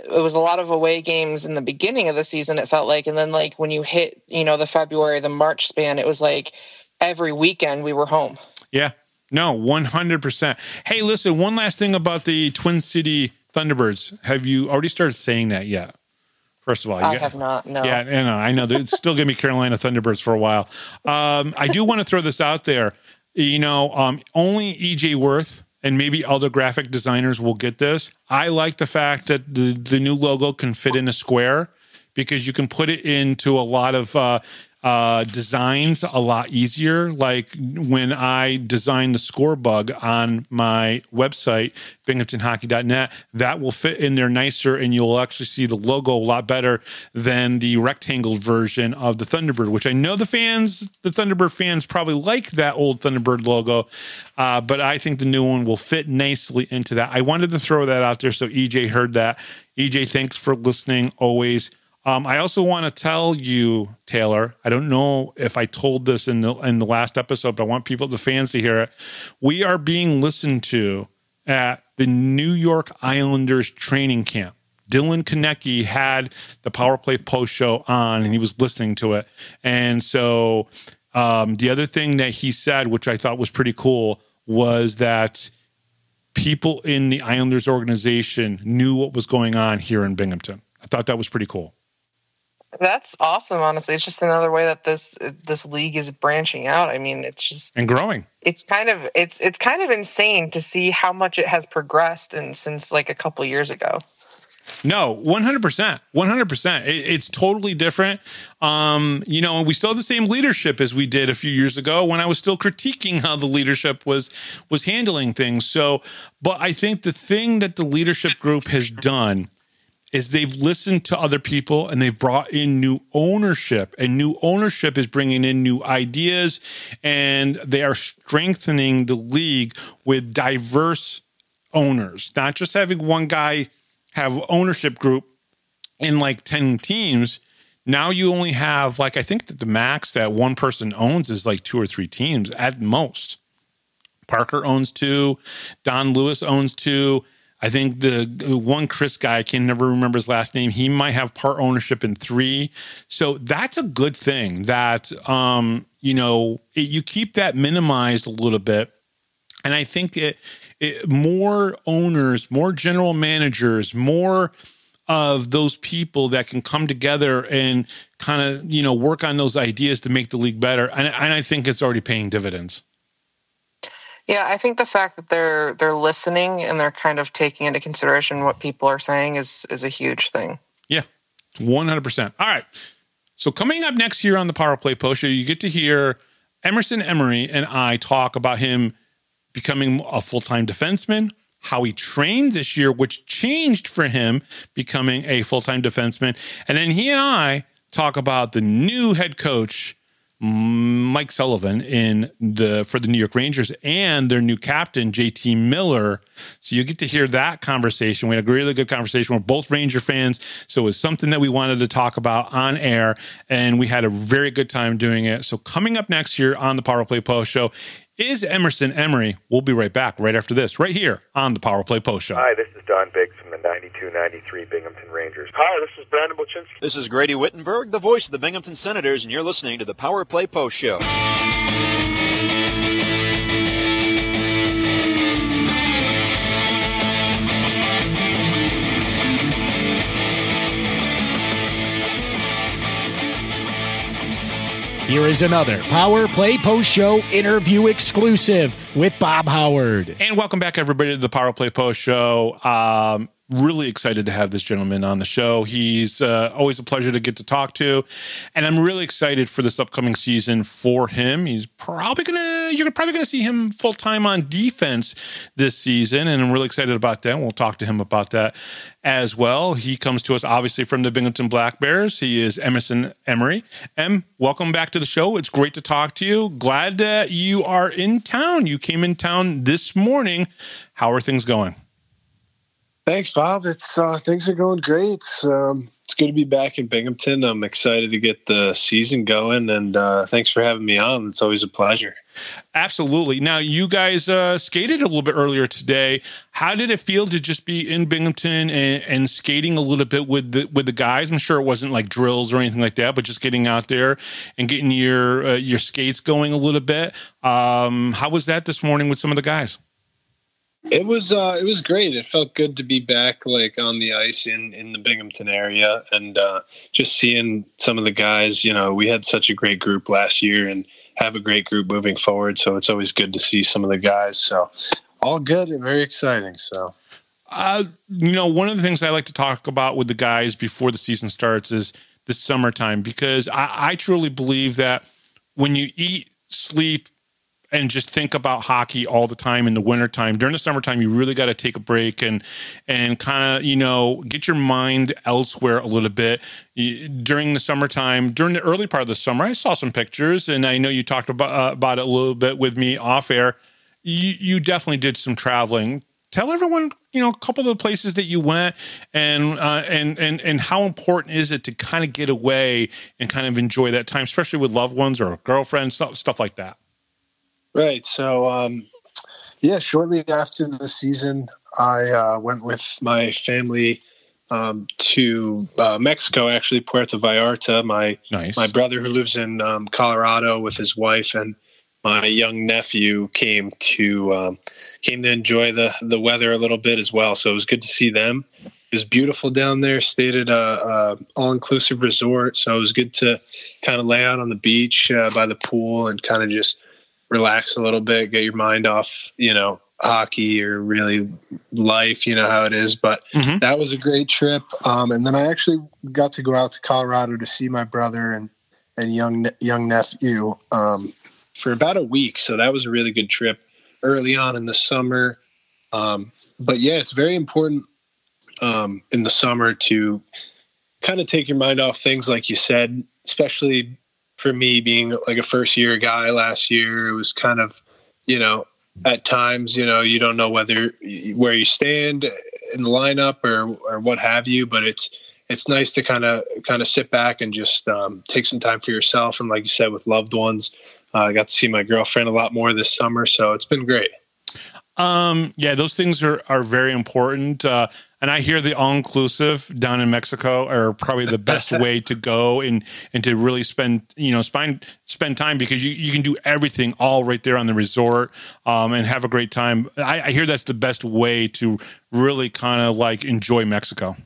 a lot of away games in the beginning of the season, it felt like. And then, like, when you hit, the February, the March span, it was like every weekend we were home. Yeah. No, 100%. Hey, listen, one last thing about the Twin City Thunderbirds. Have you already started saying that yet? First of all, I have not. No. Yeah, I know. It's still going to be Carolina Thunderbirds for a while. I do want to throw this out there. Only EJ Worth and maybe other graphic designers will get this. I like the fact that the new logo can fit in a square, because you can put it into a lot of designs a lot easier. Like when I designed the score bug on my website, binghamtonhockey.net, that will fit in there nicer, and you'll actually see the logo a lot better than the rectangle version of the Thunderbird, which I know the Thunderbird fans probably like that old Thunderbird logo, but I think the new one will fit nicely into that. I wanted to throw that out there so EJ heard that. EJ, thanks for listening always. I also want to tell you, Taylor, I don't know if I told this in the last episode, but I want the fans to hear it. We are being listened to at the New York Islanders training camp. Dylan Konecki had the Power Play post show on, and he was listening to it. And so the other thing that he said, which I thought was pretty cool, was that people in the Islanders organization knew what was going on here in Binghamton. I thought that was pretty cool. That's awesome, honestly. It's just another way that this league is branching out. I mean, it's just and growing. It's kind of insane to see how much it has progressed since like a couple years ago. No, 100%. 100%. It's totally different. We still have the same leadership as we did a few years ago when I was still critiquing how the leadership was handling things. So, but I think the thing that the leadership group has done is they've listened to other people and they've brought in new ownership, and new ownership is bringing in new ideas, and they are strengthening the league with diverse owners, not just having one guy have ownership group in like 10 teams. Now you only have I think that the max that one person owns is like 2 or 3 teams at most. Parker owns 2. Don Lewis owns 2. I think the one Chris guy, I can never remember his last name, he might have part ownership in 3. So that's a good thing that, you keep that minimized a little bit. And I think more owners, more general managers, more of those people that can come together and kind of, work on those ideas to make the league better. And I think it's already paying dividends. Yeah, I think the fact that they're listening and they're kind of taking into consideration what people are saying is a huge thing. Yeah, 100%. All right. So coming up next year on the Power Play Post Show, you get to hear Emerson Emery and I talk about him becoming a full-time defenseman, how he trained this year, which changed for him becoming a full-time defenseman. And then he and I talk about the new head coach, Mike Sullivan, for the New York Rangers, and their new captain, JT Miller. So you get to hear that conversation. We had a really good conversation. We're both Ranger fans, so it was something that we wanted to talk about on air, and we had a very good time doing it. So coming up next year on the Power Play Post Show is Emerson Emery. We'll be right back right after this, right here on the Power Play Post Show. Hi, this is Don Biggs from the 92-93 Binghamton Rangers. Hi, this is Brandon Bolchinski. This is Grady Wittenberg, the voice of the Binghamton Senators, and you're listening to the Power Play Post Show. Here is another Power Play Post Show interview exclusive with Bob Howard. And welcome back, everybody, to the Power Play Post Show. Really excited to have this gentleman on the show. He's always a pleasure to get to talk to, and I'm really excited for this upcoming season for him. You're probably gonna see him full time on defense this season, and I'm really excited about that. We'll talk to him about that as well. He comes to us obviously from the Binghamton Black Bears. He is Emerson Emery. Welcome back to the show. It's great to talk to you. Glad that you are in town. You came in town this morning. How are things going? Thanks, Bob. It's things are going great. It's good to be back in Binghamton. I'm excited to get the season going, and thanks for having me on. It's always a pleasure. Absolutely. Now, you guys skated a little bit earlier today. How did it feel to just be in Binghamton and skating a little bit with the guys? I'm sure it wasn't like drills or anything like that, but just getting out there and getting your skates going a little bit. How was that this morning with some of the guys? It was great. It felt good to be back, like on the ice in the Binghamton area, and just seeing some of the guys. You know, we had such a great group last year, and have a great group moving forward. So it's always good to see some of the guys. So all good and very exciting. So, one of the things I like to talk about with the guys before the season starts is the summertime, because I truly believe that when you eat, sleep, and just think about hockey all the time in the wintertime, during the summertime, you really got to take a break and kind of, get your mind elsewhere a little bit. During the summertime, during the early part of the summer, I saw some pictures, and I know you talked about it a little bit with me off air. You definitely did some traveling. Tell everyone, a couple of the places that you went, and how important is it to kind of get away and kind of enjoy that time, especially with loved ones or girlfriends, stuff like that. Right. So, shortly after the season, I went with my family to Mexico, actually, Puerto Vallarta. My brother, who lives in Colorado with his wife, and my young nephew came to enjoy the weather a little bit as well. So it was good to see them. It was beautiful down there. Stayed at a all-inclusive resort, so it was good to kind of lay out on the beach by the pool and kind of just relax a little bit, get your mind off, hockey or really life, how it is. But that was a great trip. And then I actually got to go out to Colorado to see my brother and young nephew for about a week. So that was a really good trip early on in the summer. But yeah, it's very important in the summer to kind of take your mind off things, like you said, especially for me being like a first year guy last year. It was kind of, at times, you don't know where you stand in the lineup or what have you, but it's nice to kind of sit back and just take some time for yourself. And like you said, with loved ones, I got to see my girlfriend a lot more this summer. So it's been great. Those things are very important. And I hear the all-inclusive down in Mexico are probably the best way to go and to really spend time, because you can do everything all right there on the resort and have a great time. I hear that's the best way to really kind of like enjoy Mexico.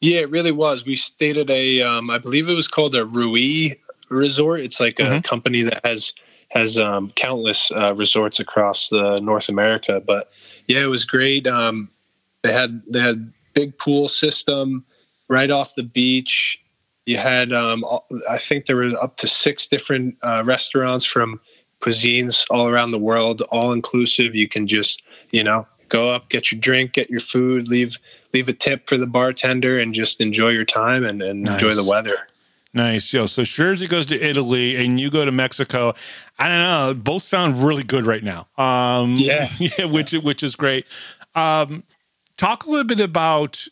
Yeah, it really was. We stayed at I believe it was called a Rui resort. It's like a company that has has countless resorts across North America. But yeah, it was great. They had big pool system right off the beach. You had I think there were up to 6 different restaurants from cuisines all around the world, all inclusive. You can just, go up, get your drink, get your food, leave a tip for the bartender, and just enjoy your time and enjoy the weather. Nice. So Scherzy goes to Italy and you go to Mexico. I don't know. Both sound really good right now. Yeah, which is great. Talk a little bit about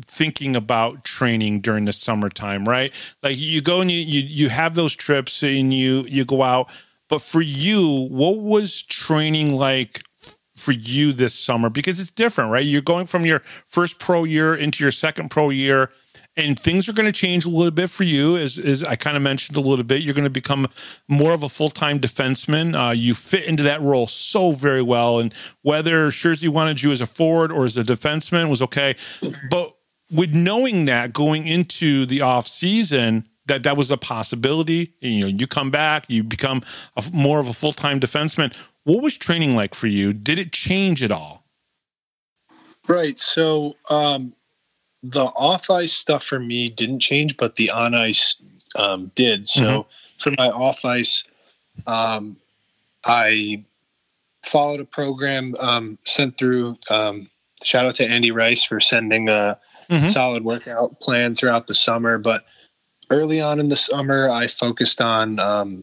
thinking about training during the summertime, right? Like you go and you have those trips and you go out. But for you, what was training like for you this summer? Because it's different, right? You're going from your first pro year into your second pro year. And things are going to change a little bit for you, as I kind of mentioned a little bit. You're going to become more of a full-time defenseman. You fit into that role so very well. And whether Scherzy wanted you as a forward or as a defenseman was okay. But with knowing that going into the off season, that was a possibility. You come back, you become more of a full-time defenseman. What was training like for you? Did it change at all? Right. So, the off-ice stuff for me didn't change, but the on-ice did. So for my off-ice, I followed a program sent through. Shout out to Andy Rice for sending a solid workout plan throughout the summer. But early on in the summer, I focused on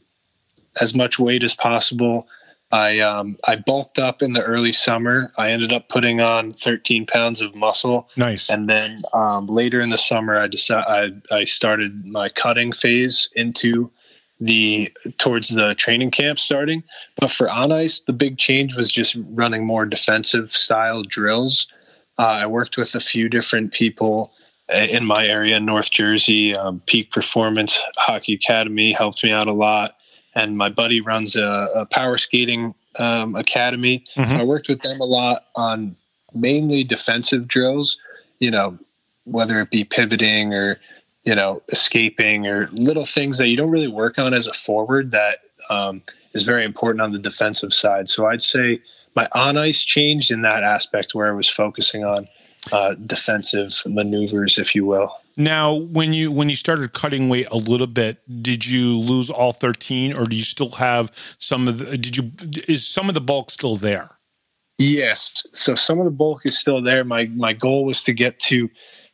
as much weight as possible. I bulked up in the early summer. I ended up putting on 13 pounds of muscle. Nice. And then later in the summer, I started my cutting phase towards the training camp starting. But for on ice, the big change was just running more defensive style drills. I worked with a few different people in my area, North Jersey. Peak Performance Hockey Academy helped me out a lot. And my buddy runs a power skating academy. So I worked with them a lot on mainly defensive drills, whether it be pivoting or, escaping or little things that you don't really work on as a forward that is very important on the defensive side. So I'd say my on-ice changed in that aspect where I was focusing on defensive maneuvers, if you will. Now, when you started cutting weight a little bit, did you lose all 13, or do you still have some of the? Is some of the bulk still there? Yes, so some of the bulk is still there. My goal was to get to.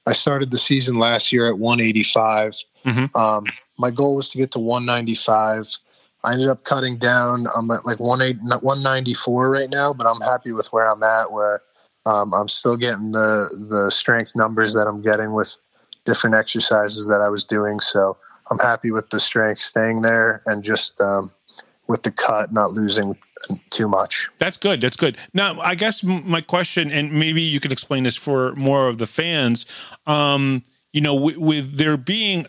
I started the season last year at 185. My goal was to get to 195. I ended up cutting down. I'm at like 194 right now, but I'm happy with where I'm at. Where I'm still getting the strength numbers that I'm getting with different exercises that I was doing. So I'm happy with the strength staying there and just with the cut, not losing too much. That's good. That's good. Now, I guess my question, and maybe you can explain this for more of the fans, with there being,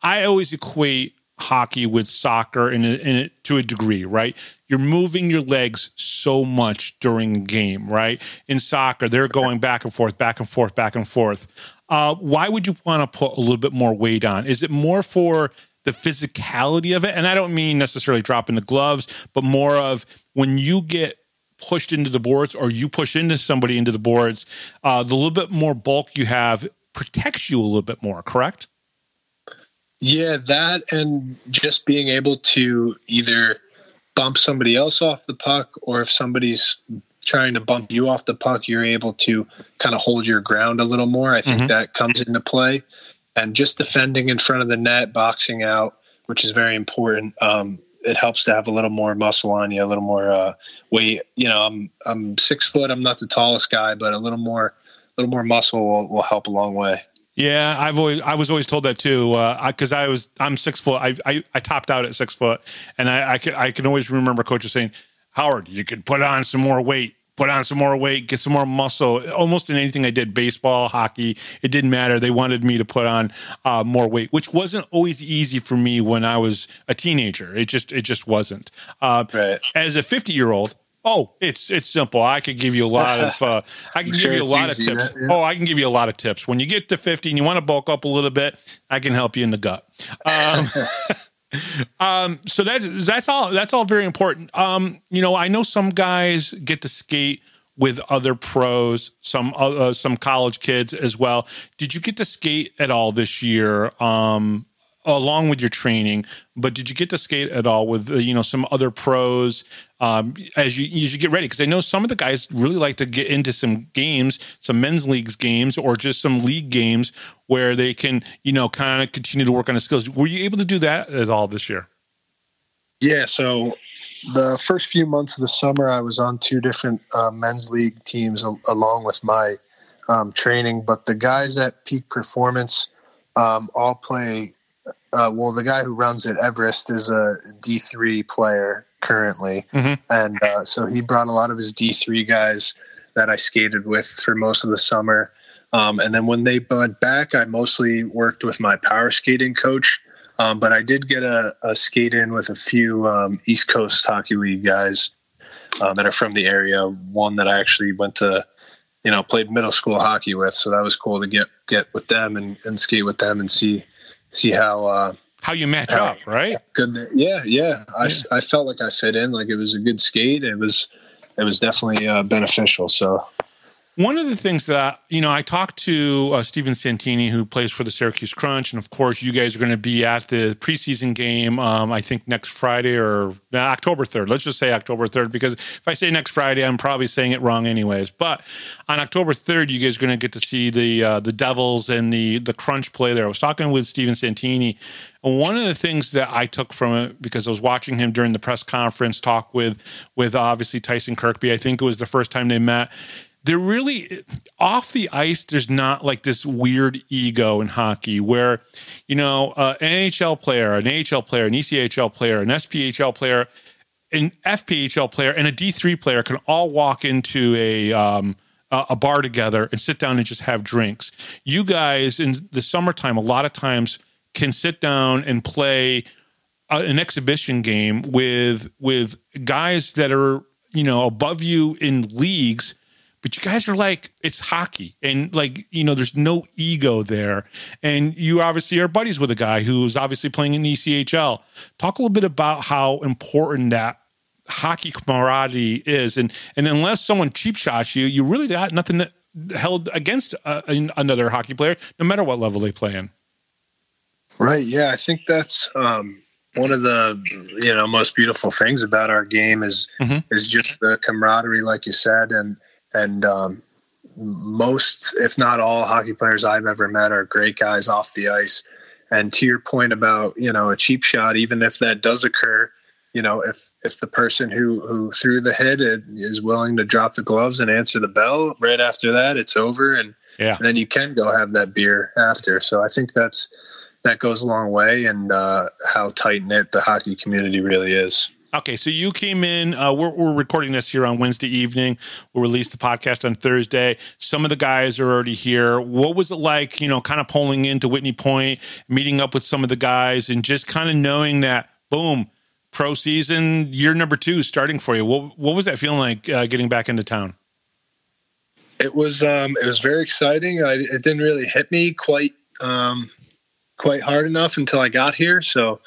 I always equate hockey with soccer in it to a degree, right? You're moving your legs so much during a game, right? In soccer, they're going back and forth, back and forth, back and forth. Why would you want to put a little bit more weight on? Is it more for the physicality of it? And I don't mean necessarily dropping the gloves, but more of when you get pushed into the boards or you push into somebody into the boards, the little bit more bulk you have protects you a little bit more, correct? Yeah, that and just being able to either bump somebody else off the puck, or if somebody's trying to bump you off the puck, you're able to kind of hold your ground a little more. I think that comes into play. And just defending in front of the net, boxing out, which is very important. It helps to have a little more muscle on you, a little more weight. I'm 6 foot. I'm not the tallest guy, but a little more muscle will help a long way. Yeah, I was always told that too. Because I'm 6 foot. I topped out at 6 foot, and I can always remember coaches saying, "Howard, you could put on some more weight. Put on some more weight, get some more muscle." Almost in anything I did, baseball, hockey, it didn't matter. They wanted me to put on more weight, which wasn't always easy for me when I was a teenager. It just wasn't. Right. As a 50-year-old, it's simple. I could give you a lot of tips. Yeah. Oh, I can give you a lot of tips. When you get to 50 and you want to bulk up a little bit, I can help you in the gut. So that's all very important. I know some guys get to skate with other pros, some college kids as well. Did you get to skate at all this year, along with your training? But did you get to skate at all with some other pros as you get ready? Because I know some of the guys really like to get into some games, some men's leagues games, or just some league games where they can kind of continue to work on the skills. Were you able to do that at all this year? Yeah, so the first few months of the summer, I was on 2 different men's league teams along with my training. But the guys at Peak Performance all play. The guy who runs it, Everest, is a D3 player currently. Mm-hmm. And so he brought a lot of his D3 guys that I skated with for most of the summer. And then when they went back, I mostly worked with my power skating coach. But I did get a skate in with a few East Coast Hockey League guys that are from the area. One that I actually went to, played middle school hockey with. So that was cool to get with them and skate with them and see how you match up, right? Good. Yeah. I felt like I fit in. Like it was a good skate. It was definitely beneficial. So. One of the things that, I talked to Steven Santini, who plays for the Syracuse Crunch, and of course you guys are going to be at the preseason game, I think next Friday or October 3rd. Let's just say October 3rd, because if I say next Friday, I'm probably saying it wrong anyways. But on October 3rd, you guys are going to get to see the Devils and the Crunch play there. I was talking with Steven Santini, and one of the things that I took from it, because I was watching him during the press conference talk with obviously Tyson Kirkby, I think it was the first time they met. They're really off the ice. There's not like this weird ego in hockey where, an NHL player, an AHL player, an ECHL player, an SPHL player, an FPHL player, and a D3 player can all walk into a bar together and sit down and just have drinks. You guys in the summertime, a lot of times can sit down and play an exhibition game with guys that are, above you in leagues. But you guys are like, it's hockey. And there's no ego there. And you obviously are buddies with a guy who's obviously playing in the ECHL. Talk a little bit about how important that hockey camaraderie is. And unless someone cheap shots you, you really got nothing held against another hockey player, no matter what level they play in. Right. Yeah. I think that's one of the, most beautiful things about our game is just the camaraderie, like you said. And most, if not all, hockey players I've ever met are great guys off the ice. And to your point about, a cheap shot, even if that does occur, if the person who threw the hit is willing to drop the gloves and answer the bell, right after that, it's over. And then you can go have that beer after. So I think that goes a long way, and how tight-knit the hockey community really is. Okay, so you came in, we're recording this here on Wednesday evening. We'll release the podcast on Thursday. Some of the guys are already here. What was it like, kind of pulling into Whitney Point, meeting up with some of the guys, and just kind of knowing that, boom, pro season, year number 2 starting for you. What was that feeling like getting back into town? It was very exciting. It didn't really hit me quite hard enough until I got here, so...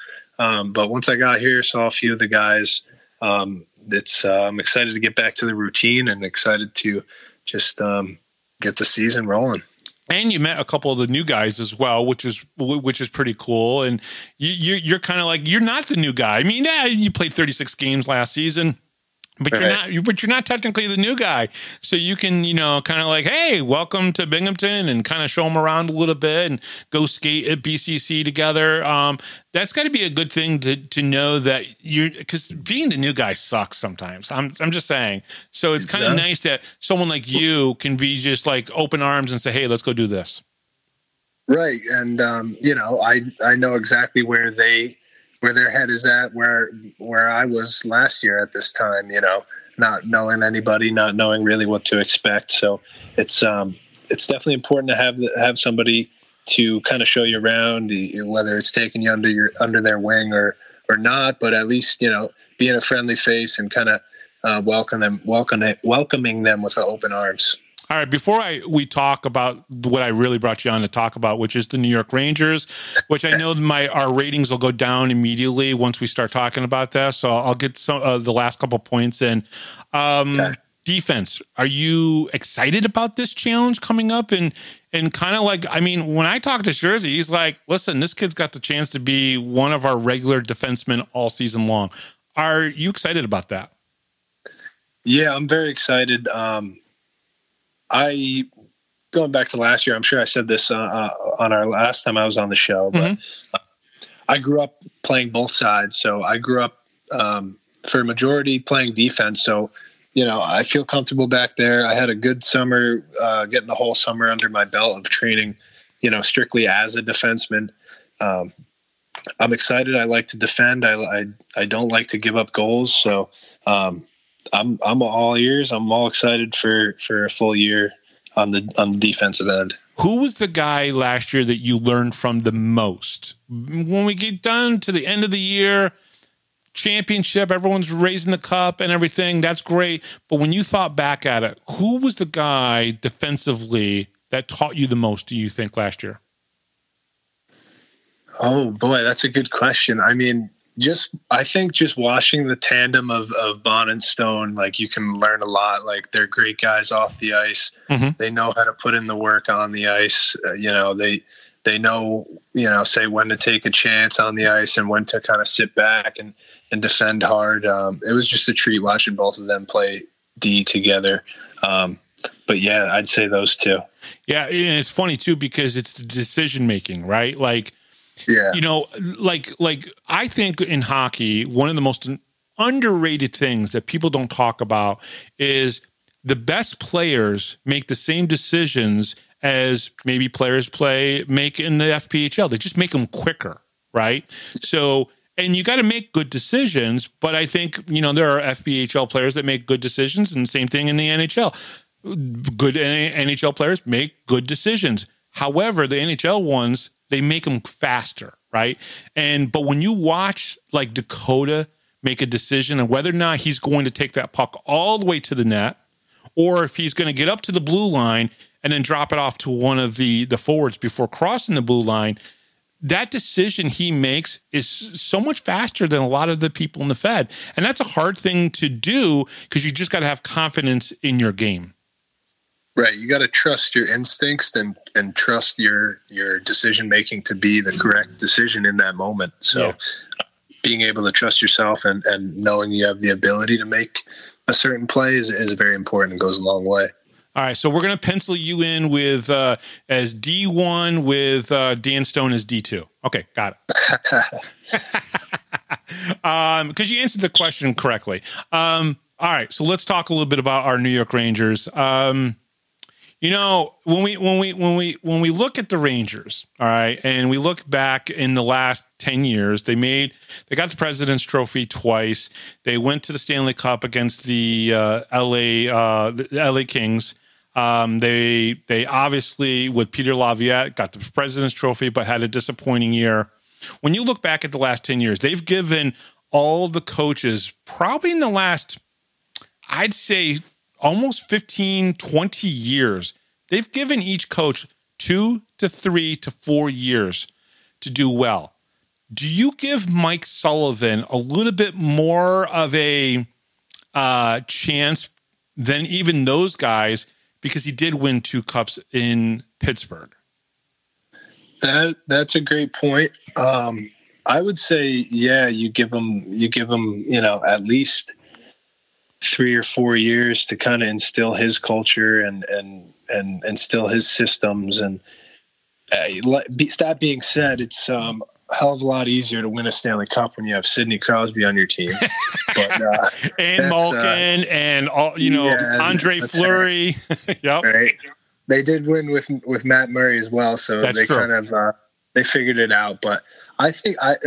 but once I got here, saw a few of the guys, I'm excited to get back to the routine and excited to just get the season rolling. And you met a couple of the new guys as well, which is pretty cool. And you're kind of like, you're not the new guy. I mean, you played 36 games last season. But you're not technically the new guy. So you can, kind of like, hey, welcome to Binghamton, and kind of show them around a little bit and go skate at BCC together. That's got to be a good thing to know that because being the new guy sucks sometimes. I'm just saying. So it's kind of nice that someone like you can be just like open arms and say, hey, let's go do this. Right. And, I know exactly where their head is at, where I was last year at this time, not knowing anybody, not knowing really what to expect. So it's definitely important to have somebody to kind of show you around, whether it's taking you under their wing or not, but at least, being a friendly face and kind of welcoming them with open arms. All right, before we talk about what I really brought you on to talk about, which is the New York Rangers, which I know our ratings will go down immediately once we start talking about that. So I'll get some the last couple points in. Okay. Defense, are you excited about this challenge coming up? And kind of like, I mean, when I talk to Jersey, he's like, listen, this kid's got the chance to be one of our regular defensemen all season long. Are you excited about that? Yeah, I'm very excited. Going back to last year, I'm sure I said this on our last time I was on the show, but I grew up playing both sides. So I grew up for a majority playing defense. So, I feel comfortable back there. I had a good summer, getting the whole summer under my belt of training, strictly as a defenseman. I'm excited. I like to defend. I don't like to give up goals. So I'm all ears. I'm all excited for a full year on the defensive end. Who was the guy last year that you learned from the most? When we get done to the end of the year, championship, everyone's raising the cup and everything, that's great. But when you thought back at it, who was the guy defensively that taught you the most, do you think, last year? Oh boy, that's a good question. I mean, I think just watching the tandem of Bond and Stone, like, you can learn a lot. Like, they're great guys off the ice. They know how to put in the work on the ice. They know, say when to take a chance on the ice and when to kind of sit back and defend hard. It was just a treat watching both of them play D together. But yeah, I'd say those two. Yeah. And it's funny too, because it's the decision making, right? Like, yeah, like I think in hockey, one of the most underrated things that people don't talk about is the best players make the same decisions as maybe players make in the FPHL. They just make them quicker, right? So, and you got to make good decisions, but I think, there are FPHL players that make good decisions, and the same thing in the NHL. Good NHL players make good decisions. However, the NHL ones, they make them faster, right? But when you watch like Dakota make a decision on whether or not he's going to take that puck all the way to the net, or if he's going to get up to the blue line and then drop it off to one of the forwards before crossing the blue line, that decision he makes is so much faster than a lot of the people in the Fed. And that's a hard thing to do because you just got to have confidence in your game. Right. You got to trust your instincts and trust your decision-making to be the correct decision in that moment. So being able to trust yourself and knowing you have the ability to make a certain play is very important and goes a long way. All right, so we're going to pencil you in with as D1 with Dan Stone as D2. Okay, got it. Because you answered the question correctly. All right, so let's talk a little bit about our New York Rangers. When we look at the Rangers, all right, and we look back in the last 10 years, they got the President's Trophy twice. They went to the Stanley Cup against the LA Kings. They obviously, with Peter Laviolette, got the President's Trophy, but had a disappointing year. When you look back at the last 10 years, they've given all the coaches, probably in the last, I'd say, almost 15, 20 years, they've given each coach 2 to 3 to 4 years to do well. Do you give Mike Sullivan a little bit more of a chance than even those guys, because he did win 2 cups in Pittsburgh? That's a great point. I would say, yeah, you give him, at least 3 or 4 years to kind of instill his culture and instill his systems. And that being said, it's a hell of a lot easier to win a Stanley Cup when you have Sidney Crosby on your team. But, and Malkin and all, Andre Fleury. Yep. Right. They did win with Matt Murray as well, so that's true. Kind of they figured it out. But I think I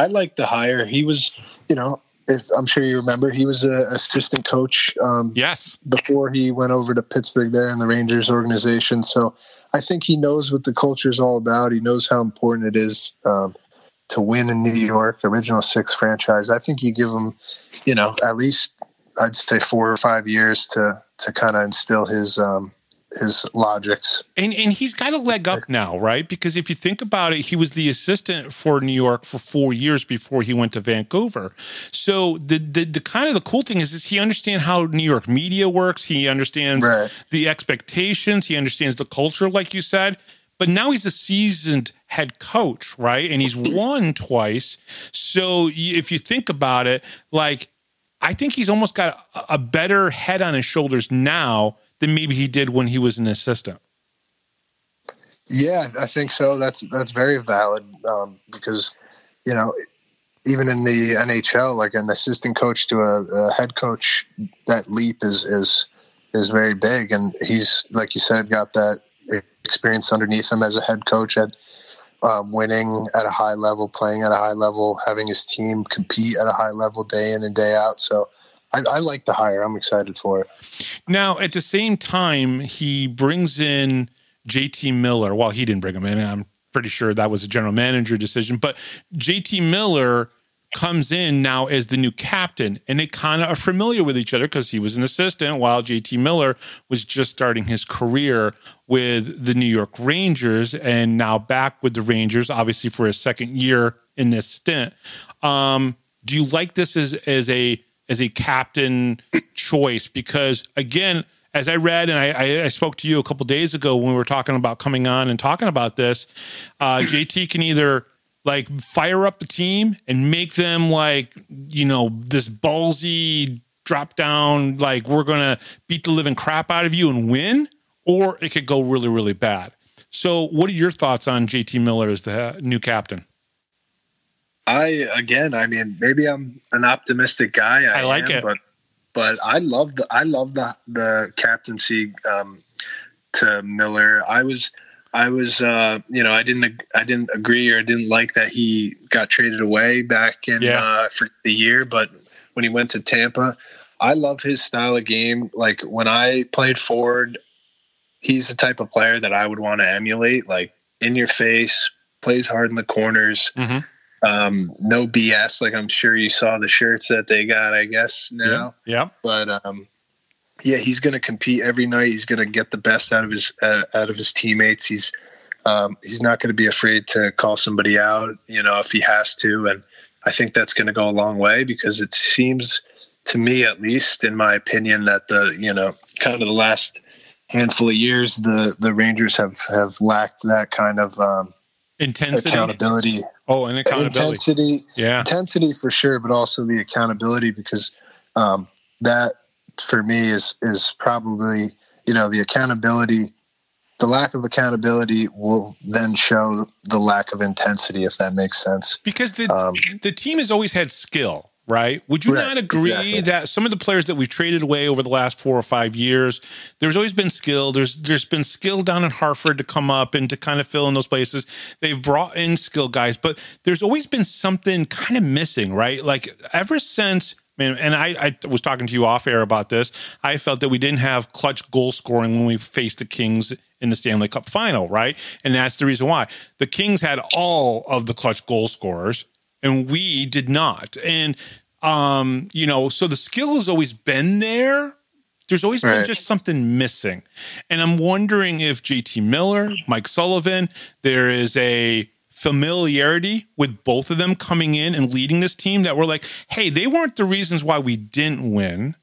like the hire. He was, if I'm sure you remember, he was an assistant coach. Yes. Before he went over to Pittsburgh there in the Rangers organization. So I think he knows what the culture is all about. He knows how important it is to win in New York, Original Six franchise. I think you give him, at least I'd say 4 or 5 years to kind of instill his logics. And he's got a leg up now, right? Because if you think about it, he was the assistant for New York for 4 years before he went to Vancouver. So the kind of the cool thing is he understands how New York media works. He understands the expectations. He understands the culture, like you said. But now he's a seasoned head coach, right? And he's won twice. So if you think about it, like, I think he's almost got a better head on his shoulders now than maybe he did when he was an assistant. Yeah, I think so. That's very valid because, you know, even in the NHL, like an assistant coach to a head coach, that leap is very big. And he's, like you said, got that experience underneath him as a head coach at winning at a high level, playing at a high level, having his team compete at a high level day in and day out. So I like the hire. I'm excited for it. Now, at the same time, he brings in JT Miller. Well, he didn't bring him in. I'm pretty sure that was a general manager decision. But JT Miller comes in now as the new captain, and they kind of are familiar with each other because he was an assistant while JT Miller was just starting his career with the New York Rangers and now back with the Rangers, obviously for his second year in this stint. Do you like this as a captain choice? Because again, as I read, and I spoke to you a couple days ago when we were talking about coming on and talking about this, JT can either like fire up the team and make them like, you know, this ballsy drop down, like we're going to beat the living crap out of you and win, or it could go really, really bad. So what are your thoughts on JT Miller as the new captain? I mean, maybe I'm an optimistic guy. I like it, but I love the captaincy to Miller. I was, you know, I didn't agree or I didn't like that he got traded away back in for the year. But when he went to Tampa, I love his style of game. Like when I played forward, he's the type of player that I would want to emulate. Like in your face, plays hard in the corners. Mm-hmm. No BS. Like I'm sure you saw the shirts that they got, I guess now. Yeah. But yeah, he's going to compete every night. He's going to get the best out of his teammates. He's not going to be afraid to call somebody out, you know, if he has to. And I think that's going to go a long way because it seems to me, at least in my opinion, that kind of the last handful of years, the Rangers have lacked that kind of intensity, accountability. Oh, and accountability. Intensity for sure, but also the accountability because that for me is probably, you know, the accountability. The lack of accountability will then show the lack of intensity, if that makes sense. Because the team has always had skill, right? Would you not agree that some of the players that we've traded away over the last 4 or 5 years, there's always been skill. There's been skill down in Hartford to come up and to kind of fill in those places. They've brought in skill guys, but there's always been something kind of missing, right? Like ever since, man, and I was talking to you off air about this, I felt that we didn't have clutch goal scoring when we faced the Kings in the Stanley Cup final, right? And that's the reason why. The Kings had all of the clutch goal scorers, and we did not. And, you know, so the skill has always been there. There's always been just something missing. And I'm wondering if JT Miller, Mike Sullivan, there is a familiarity with both of them coming in and leading this team that we're like, hey, they weren't the reasons why we didn't win.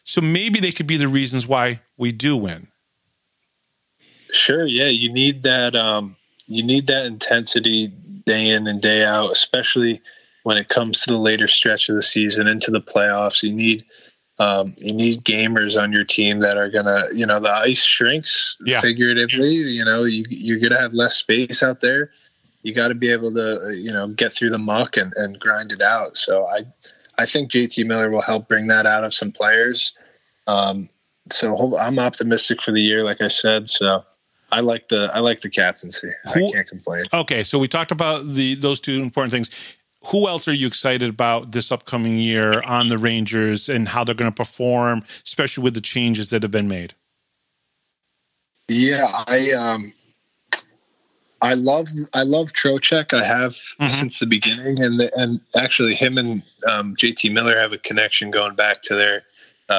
So maybe they could be the reasons why we do win. Sure. Yeah. You need that intensity day in and day out, especially when it comes to the later stretch of the season into the playoffs. You need gamers on your team that are going to, you know, the ice shrinks figuratively, you know, you're going to have less space out there. You got to be able to, you know, get through the muck and grind it out. So I think JT Miller will help bring that out of some players. So I'm optimistic for the year, like I said. So I like the captaincy. I can't complain. Okay, so we talked about those two important things. Who else are you excited about this upcoming year on the Rangers and how they're going to perform, especially with the changes that have been made? Yeah, I love Trocheck. I have since the beginning, and actually him and JT Miller have a connection going back to their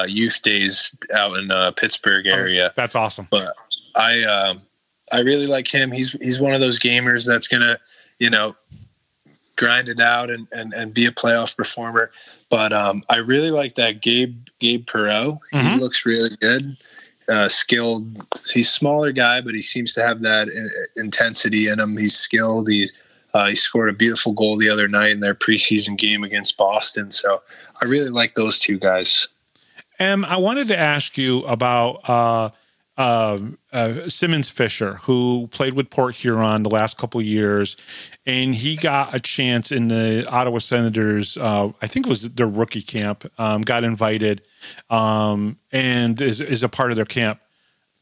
youth days out in Pittsburgh area. That's awesome. I really like him. He's one of those gamers that's gonna, grind it out and be a playoff performer. But I really like that Gabe Perreault. Mm-hmm. He looks really good, skilled. He's a smaller guy, but he seems to have that intensity in him. He's skilled. He scored a beautiful goal the other night in their preseason game against Boston. So I really like those two guys. I wanted to ask you about Simmons Fisher, who played with Port Huron the last couple of years, and he got a chance in the Ottawa Senators. I think it was their rookie camp. Got invited, and is a part of their camp.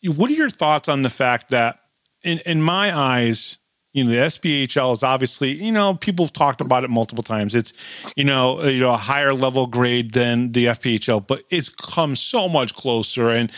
What are your thoughts on the fact that, in my eyes, the SPHL is obviously, people have talked about it multiple times. It's, a higher level grade than the FPHL, but it's come so much closer and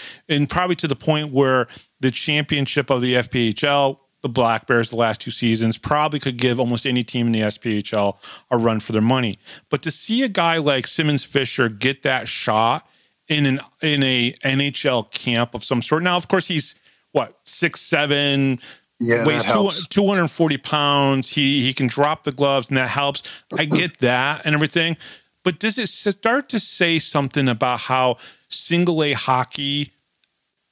probably to the point where the championship of the FPHL, the Black Bears, the last 2 seasons, probably could give almost any team in the SPHL a run for their money. But to see a guy like Simmons Fisher get that shot in a NHL camp of some sort. Now, of course, he's 6'7", yeah, weighs 240 pounds. He can drop the gloves, and that helps. I get that and everything. But does it start to say something about how single-A hockey,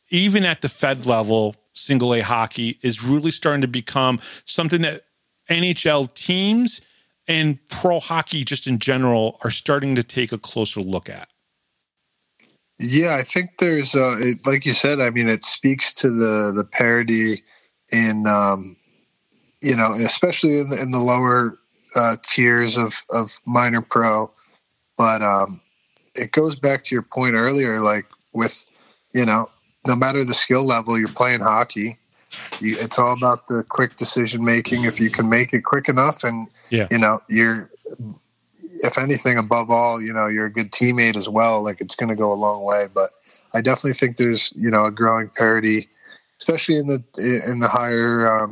even at the Fed level, single-A hockey is really starting to become something that NHL teams and pro hockey just in general are starting to take a closer look at? Yeah, I think there's, like you said, I mean, it speaks to the parity in, especially in the lower tiers of minor pro. But it goes back to your point earlier, like with, no matter the skill level, you're playing hockey. It's all about the quick decision making. If you can make it quick enough and, you're, if anything, above all, you're a good teammate as well. Like, it's going to go a long way. But I definitely think there's, a growing parity, especially in the higher,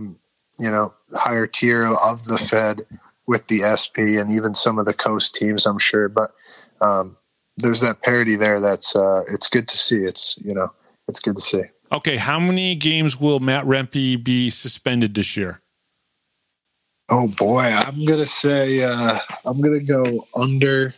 higher tier of the Fed with the SP and even some of the coast teams, I'm sure. But there's that parity there. That's it's good to see. It's good to see. Okay, how many games will Matt Rempe be suspended this year? Oh boy, I'm gonna say I'm gonna go under.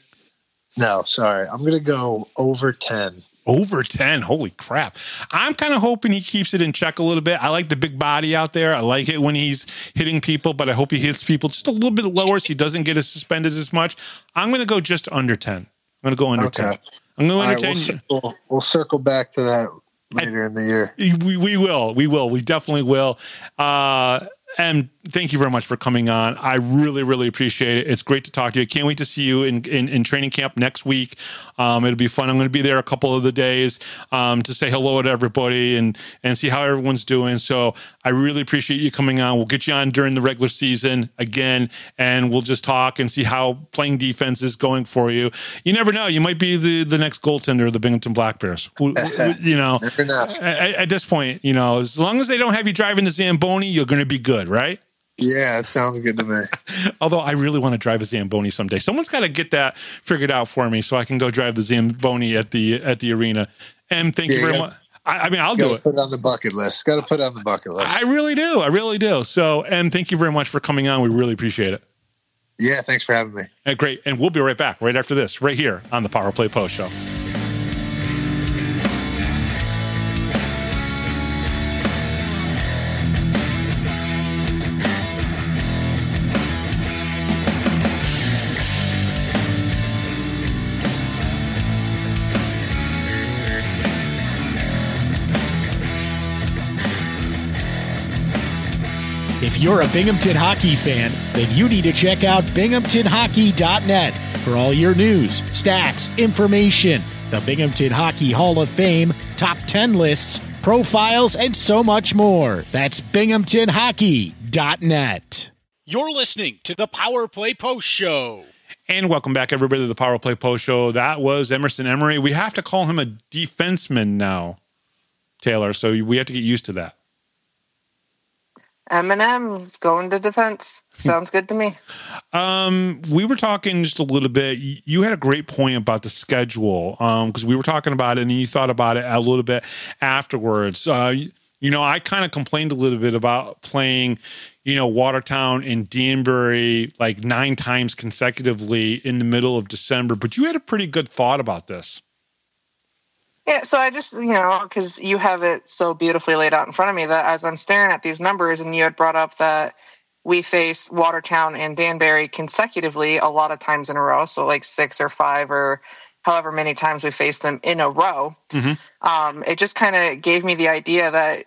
No, sorry, I'm gonna go over 10. Over 10. Holy crap. I'm kind of hoping he keeps it in check a little bit. I like the big body out there. I like it when he's hitting people, but I hope he hits people just a little bit lower so he doesn't get as suspended as much. I'm going to go just under 10. I'm going to go under 10. I'm going to under 10. We'll circle back to that later in the year. We will. We definitely will. And thank you very much for coming on. I really, really appreciate it. It's great to talk to you. Can't wait to see you in training camp next week. It'll be fun. I'm going to be there a couple of the days to say hello to everybody and see how everyone's doing. So I really appreciate you coming on. We'll get you on during the regular season again, and we'll just talk and see how playing defense is going for you. You never know. You might be the next goaltender of the Binghamton Black Bears. Never know. At this point, as long as they don't have you driving the Zamboni, you're going to be good, right? Yeah, it sounds good to me. Although I really want to drive a Zamboni someday. Someone's got to get that figured out for me so I can go drive the Zamboni at the arena. And thank you very much. I mean, I'll do it. Put it on the bucket list. Got to put it on the bucket list. I really do. So, and thank you very much for coming on. We really appreciate it. Yeah, thanks for having me. Great. And we'll be right back right after this, right here on the Power Play Post Show. If you're a Binghamton hockey fan, then you need to check out binghamtonhockey.net for all your news, stats, information, the Binghamton Hockey Hall of Fame, top 10 lists, profiles, and so much more. That's binghamtonhockey.net. You're listening to the Power Play Post Show. And welcome back, everybody, to the Power Play Post Show. That was Emerson Emery. We have to call him a defenseman now, Taylor, so we have to get used to that. Eminem going to defense. Sounds good to me. We were talking just a little bit. You had a great point about the schedule because we were talking about it and you thought about it a little bit afterwards. I kind of complained a little bit about playing, Watertown and Danbury like 9 times consecutively in the middle of December, but you had a pretty good thought about this. Yeah, so I just, because you have it so beautifully laid out in front of me that as I'm staring at these numbers, and you had brought up that we face Watertown and Danbury consecutively a lot of times in a row, so like 6 or 5 or however many times we faced them in a row. Mm-hmm. It just kind of gave me the idea that,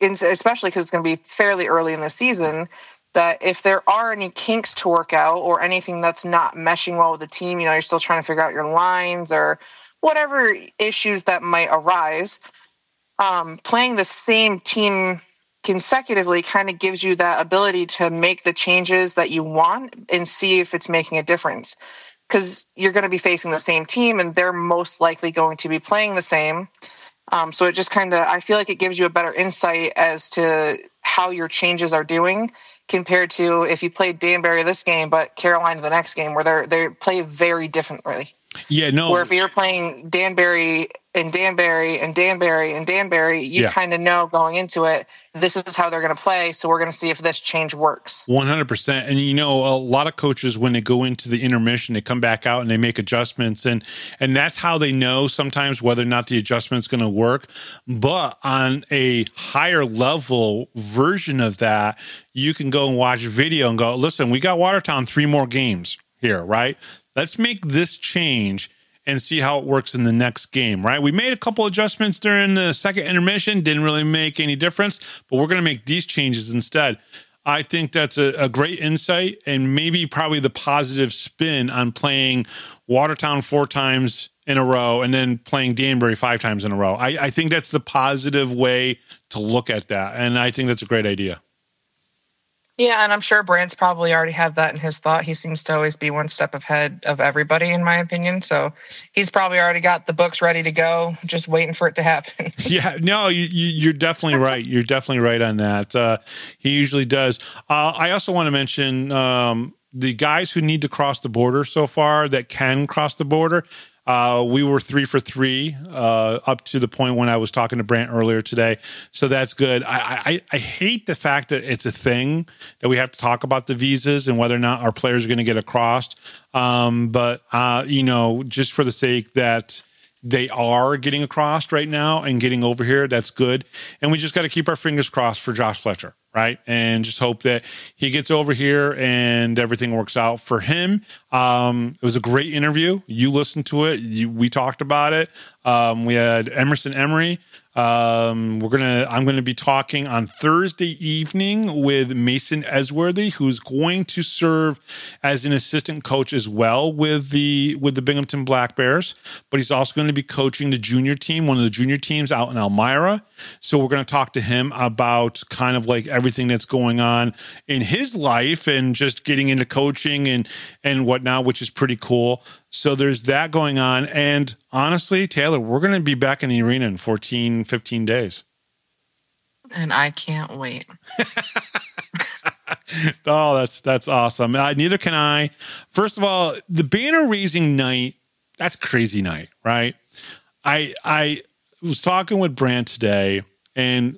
especially because it's going to be fairly early in the season, that if there are any kinks to work out or anything that's not meshing well with the team, you're still trying to figure out your lines or whatever issues that might arise, playing the same team consecutively kind of gives you that ability to make the changes that you want and see if it's making a difference. Because you're going to be facing the same team and they're most likely going to be playing the same. So it just I feel like it gives you a better insight as to how your changes are doing compared to if you played Danbury this game, but Carolina the next game, where they play very differently. Yeah, no. Where if you're playing Danbury and Danbury and Danbury and Danbury, you kind of know going into it, this is how they're going to play. So we're going to see if this change works. 100%. And, a lot of coaches, when they go into the intermission, they come back out and they make adjustments. And that's how they know sometimes whether or not the adjustment's going to work. But on a higher level version of that, you can go and watch a video and go, listen, we got Watertown 3 more games here, right? Let's make this change and see how it works in the next game, right? We made a couple adjustments during the second intermission, didn't really make any difference, but we're going to make these changes instead. I think that's a great insight and maybe probably the positive spin on playing Watertown 4 times in a row and then playing Danbury 5 times in a row. I think that's the positive way to look at that, and I think that's a great idea. Yeah, and I'm sure Brant's probably already had that in his thought. He seems to always be one step ahead of everybody, in my opinion. So he's probably already got the books ready to go, just waiting for it to happen. Yeah, no, you're definitely right. You're definitely right on that. He usually does. I also want to mention the guys who need to cross the border so far that can cross the border. We were 3 for 3 up to the point when I was talking to Brant earlier today. So that's good. I hate the fact that it's a thing that we have to talk about the visas and whether or not our players are going to get across. But just for the sake that they are getting across right now and getting over here, that's good. And we just got to keep our fingers crossed for Josh Fletcher. Right. And just hope that he gets over here and everything works out for him. It was a great interview. You listened to it. We talked about it. We had Emerson Emery. I'm going to be talking on Thursday evening with Mason Esworthy, who's going to serve as an assistant coach as well with the Binghamton Black Bears, but he's also going to be coaching the junior team, one of the junior teams out in Elmira. So we're going to talk to him about kind of like everything that's going on in his life and just getting into coaching and whatnot, which is pretty cool. So there's that going on. And honestly, Taylor, we're going to be back in the arena in 14, 15 days. And I can't wait. Oh, that's awesome. Neither can I. First of all, the banner raising night, that's crazy night, right? I was talking with Brant today, and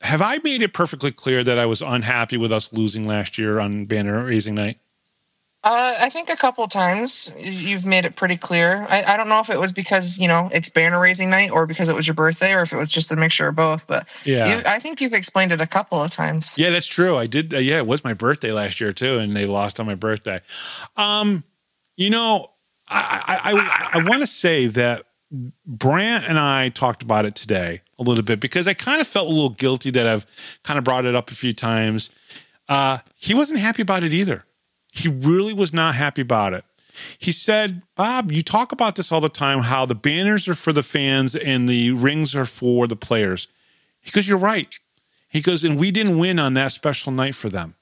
have I made it perfectly clear that I was unhappy with us losing last year on banner raising night? I think a couple of times you've made it pretty clear. I don't know if it was because, it's banner raising night or because it was your birthday or if it was just a mixture of both. But yeah, I think you've explained it a couple of times. Yeah, that's true. I did. It was my birthday last year, too, and they lost on my birthday. I want to say that Brant and I talked about it today a little bit because I kind of felt a little guilty that I've kind of brought it up a few times. He wasn't happy about it either. He really was not happy about it. He said, Bob, you talk about this all the time, how the banners are for the fans and the rings are for the players. He goes, you're right. He goes, and we didn't win on that special night for them.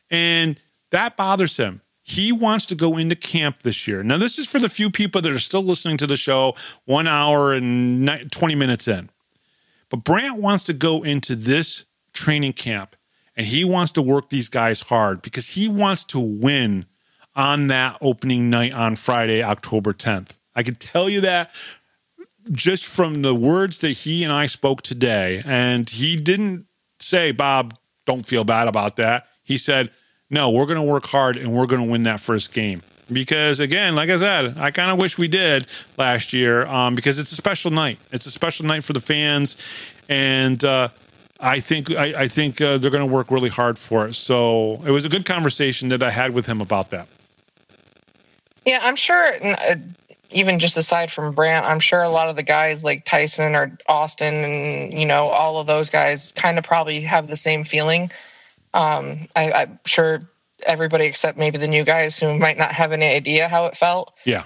And that bothers him. He wants to go into camp this year. Now, this is for the few people that are still listening to the show 1 hour and 20 minutes in. But Brant wants to go into this training camp. And he wants to work these guys hard because he wants to win on that opening night on Friday, October 10th. I can tell you that just from the words that he and I spoke today, and he didn't say, Bob, don't feel bad about that. He said, no, we're going to work hard and we're going to win that first game. Because, again, like I said, I kind of wish we did last year because it's a special night. It's a special night for the fans, and I think they're going to work really hard for it. So it was a good conversation that I had with him about that. Yeah, I'm sure, even just aside from Brant, I'm sure a lot of the guys like Tyson or Austin and, all of those guys kind of probably have the same feeling. I'm sure everybody except maybe the new guys who might not have any idea how it felt. Yeah.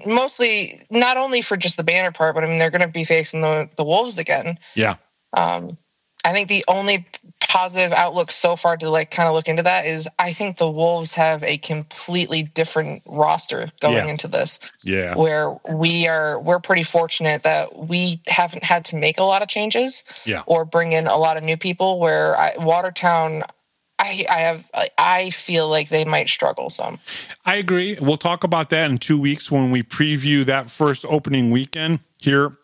Mostly not only for just the banner part, but I mean, they're going to be facing the Wolves again. Yeah. I think the only positive outlook so far to kind of look into that is I think the Wolves have a completely different roster going into this. Yeah. Where we're pretty fortunate that we haven't had to make a lot of changes or bring in a lot of new people, where Watertown, I feel like they might struggle some. I agree. We'll talk about that in 2 weeks when we preview that first opening weekend here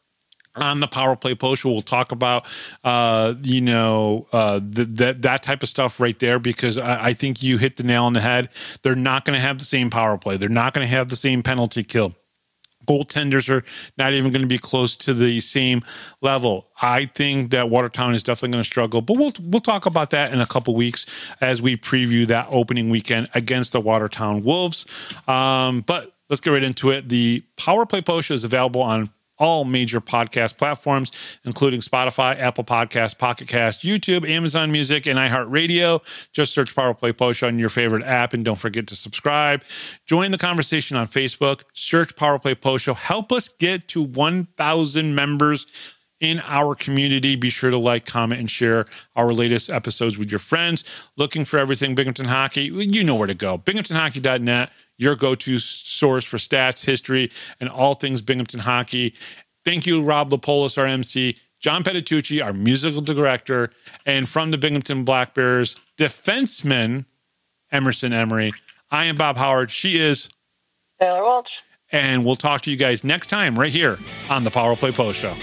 on the Power Play Post Show. We'll talk about, that type of stuff right there, because I think you hit the nail on the head. They're not going to have the same power play. They're not going to have the same penalty kill. Goaltenders are not even going to be close to the same level. I think that Watertown is definitely going to struggle, but we'll talk about that in a couple weeks as we preview that opening weekend against the Watertown Wolves. But let's get right into it. The Power Play Post Show is available on all major podcast platforms, including Spotify, Apple Podcasts, Pocket Cast, YouTube, Amazon Music, and iHeartRadio. Just search Power Play Post Show on your favorite app, and don't forget to subscribe. Join the conversation on Facebook. Search Power Play Post Show. Help us get to 1,000 members in our community. Be sure to like, comment, and share our latest episodes with your friends. Looking for everything Binghamton Hockey? You know where to go. BinghamtonHockey.net. Your go-to source for stats, history, and all things Binghamton hockey. Thank you, Rob Lapolis, our MC, John Petitucci, our musical director, and from the Binghamton Black Bears, defenseman Emerson Emery. I am Bob Howard. She is Taylor Welch. And we'll talk to you guys next time right here on the Power Play Post Show.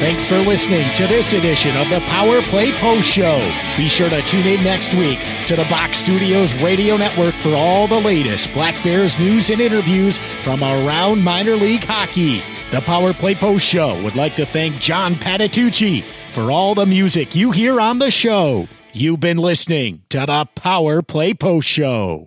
Thanks for listening to this edition of the Power Play Post Show. Be sure to tune in next week to the Box Studios Radio Network for all the latest Black Bears news and interviews from around minor league hockey. The Power Play Post Show would like to thank John Petitucci for all the music you hear on the show. You've been listening to the Power Play Post Show.